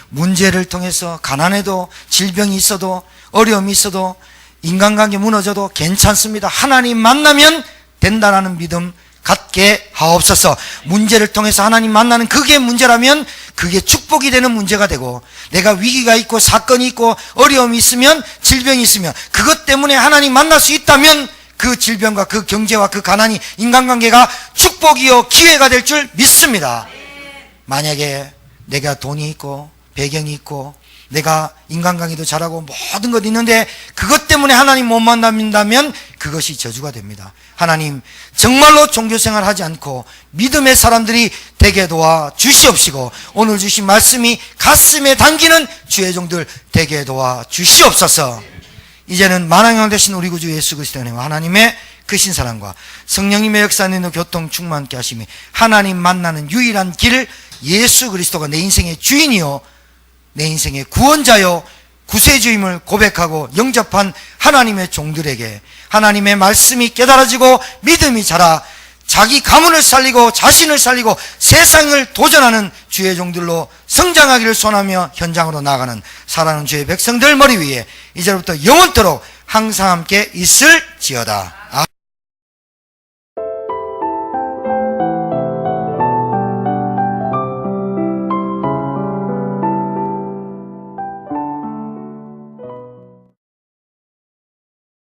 문제를 통해서 가난해도 질병이 있어도 어려움이 있어도 인간관계 무너져도 괜찮습니다. 하나님 만나면 된다라는 믿음 갖게 하옵소서. 문제를 통해서 하나님 만나는 그게 문제라면 그게 축복이 되는 문제가 되고, 내가 위기가 있고 사건이 있고 어려움이 있으면 질병이 있으면 그것 때문에 하나님 만날 수 있다면 그 질병과 그 경제와 그 가난이 인간관계가 축복이요 기회가 될 줄 믿습니다. 만약에 내가 돈이 있고 배경이 있고 내가 인간관계도 잘하고 모든 것 있는데 그것 때문에 하나님 못 만난다면 그것이 저주가 됩니다. 하나님 정말로 종교생활 하지 않고 믿음의 사람들이 되게 도와 주시옵시고, 오늘 주신 말씀이 가슴에 담기는 주의 종들 되게 도와 주시옵소서. 이제는 만왕왕 되신 우리 구주 예수 그리스도의 은혜와 하나님의 크신 사랑과 성령님의 역사는 교통 충만케 하심이, 하나님 만나는 유일한 길 예수 그리스도가 내 인생의 주인이요 내 인생의 구원자요 구세주임을 고백하고 영접한 하나님의 종들에게 하나님의 말씀이 깨달아지고 믿음이 자라 자기 가문을 살리고 자신을 살리고 세상을 도전하는 주의 종들로 성장하기를 소원하며 현장으로 나아가는 사랑하는 주의 백성들 머리 위에 이제부터 영원토록 항상 함께 있을지어다.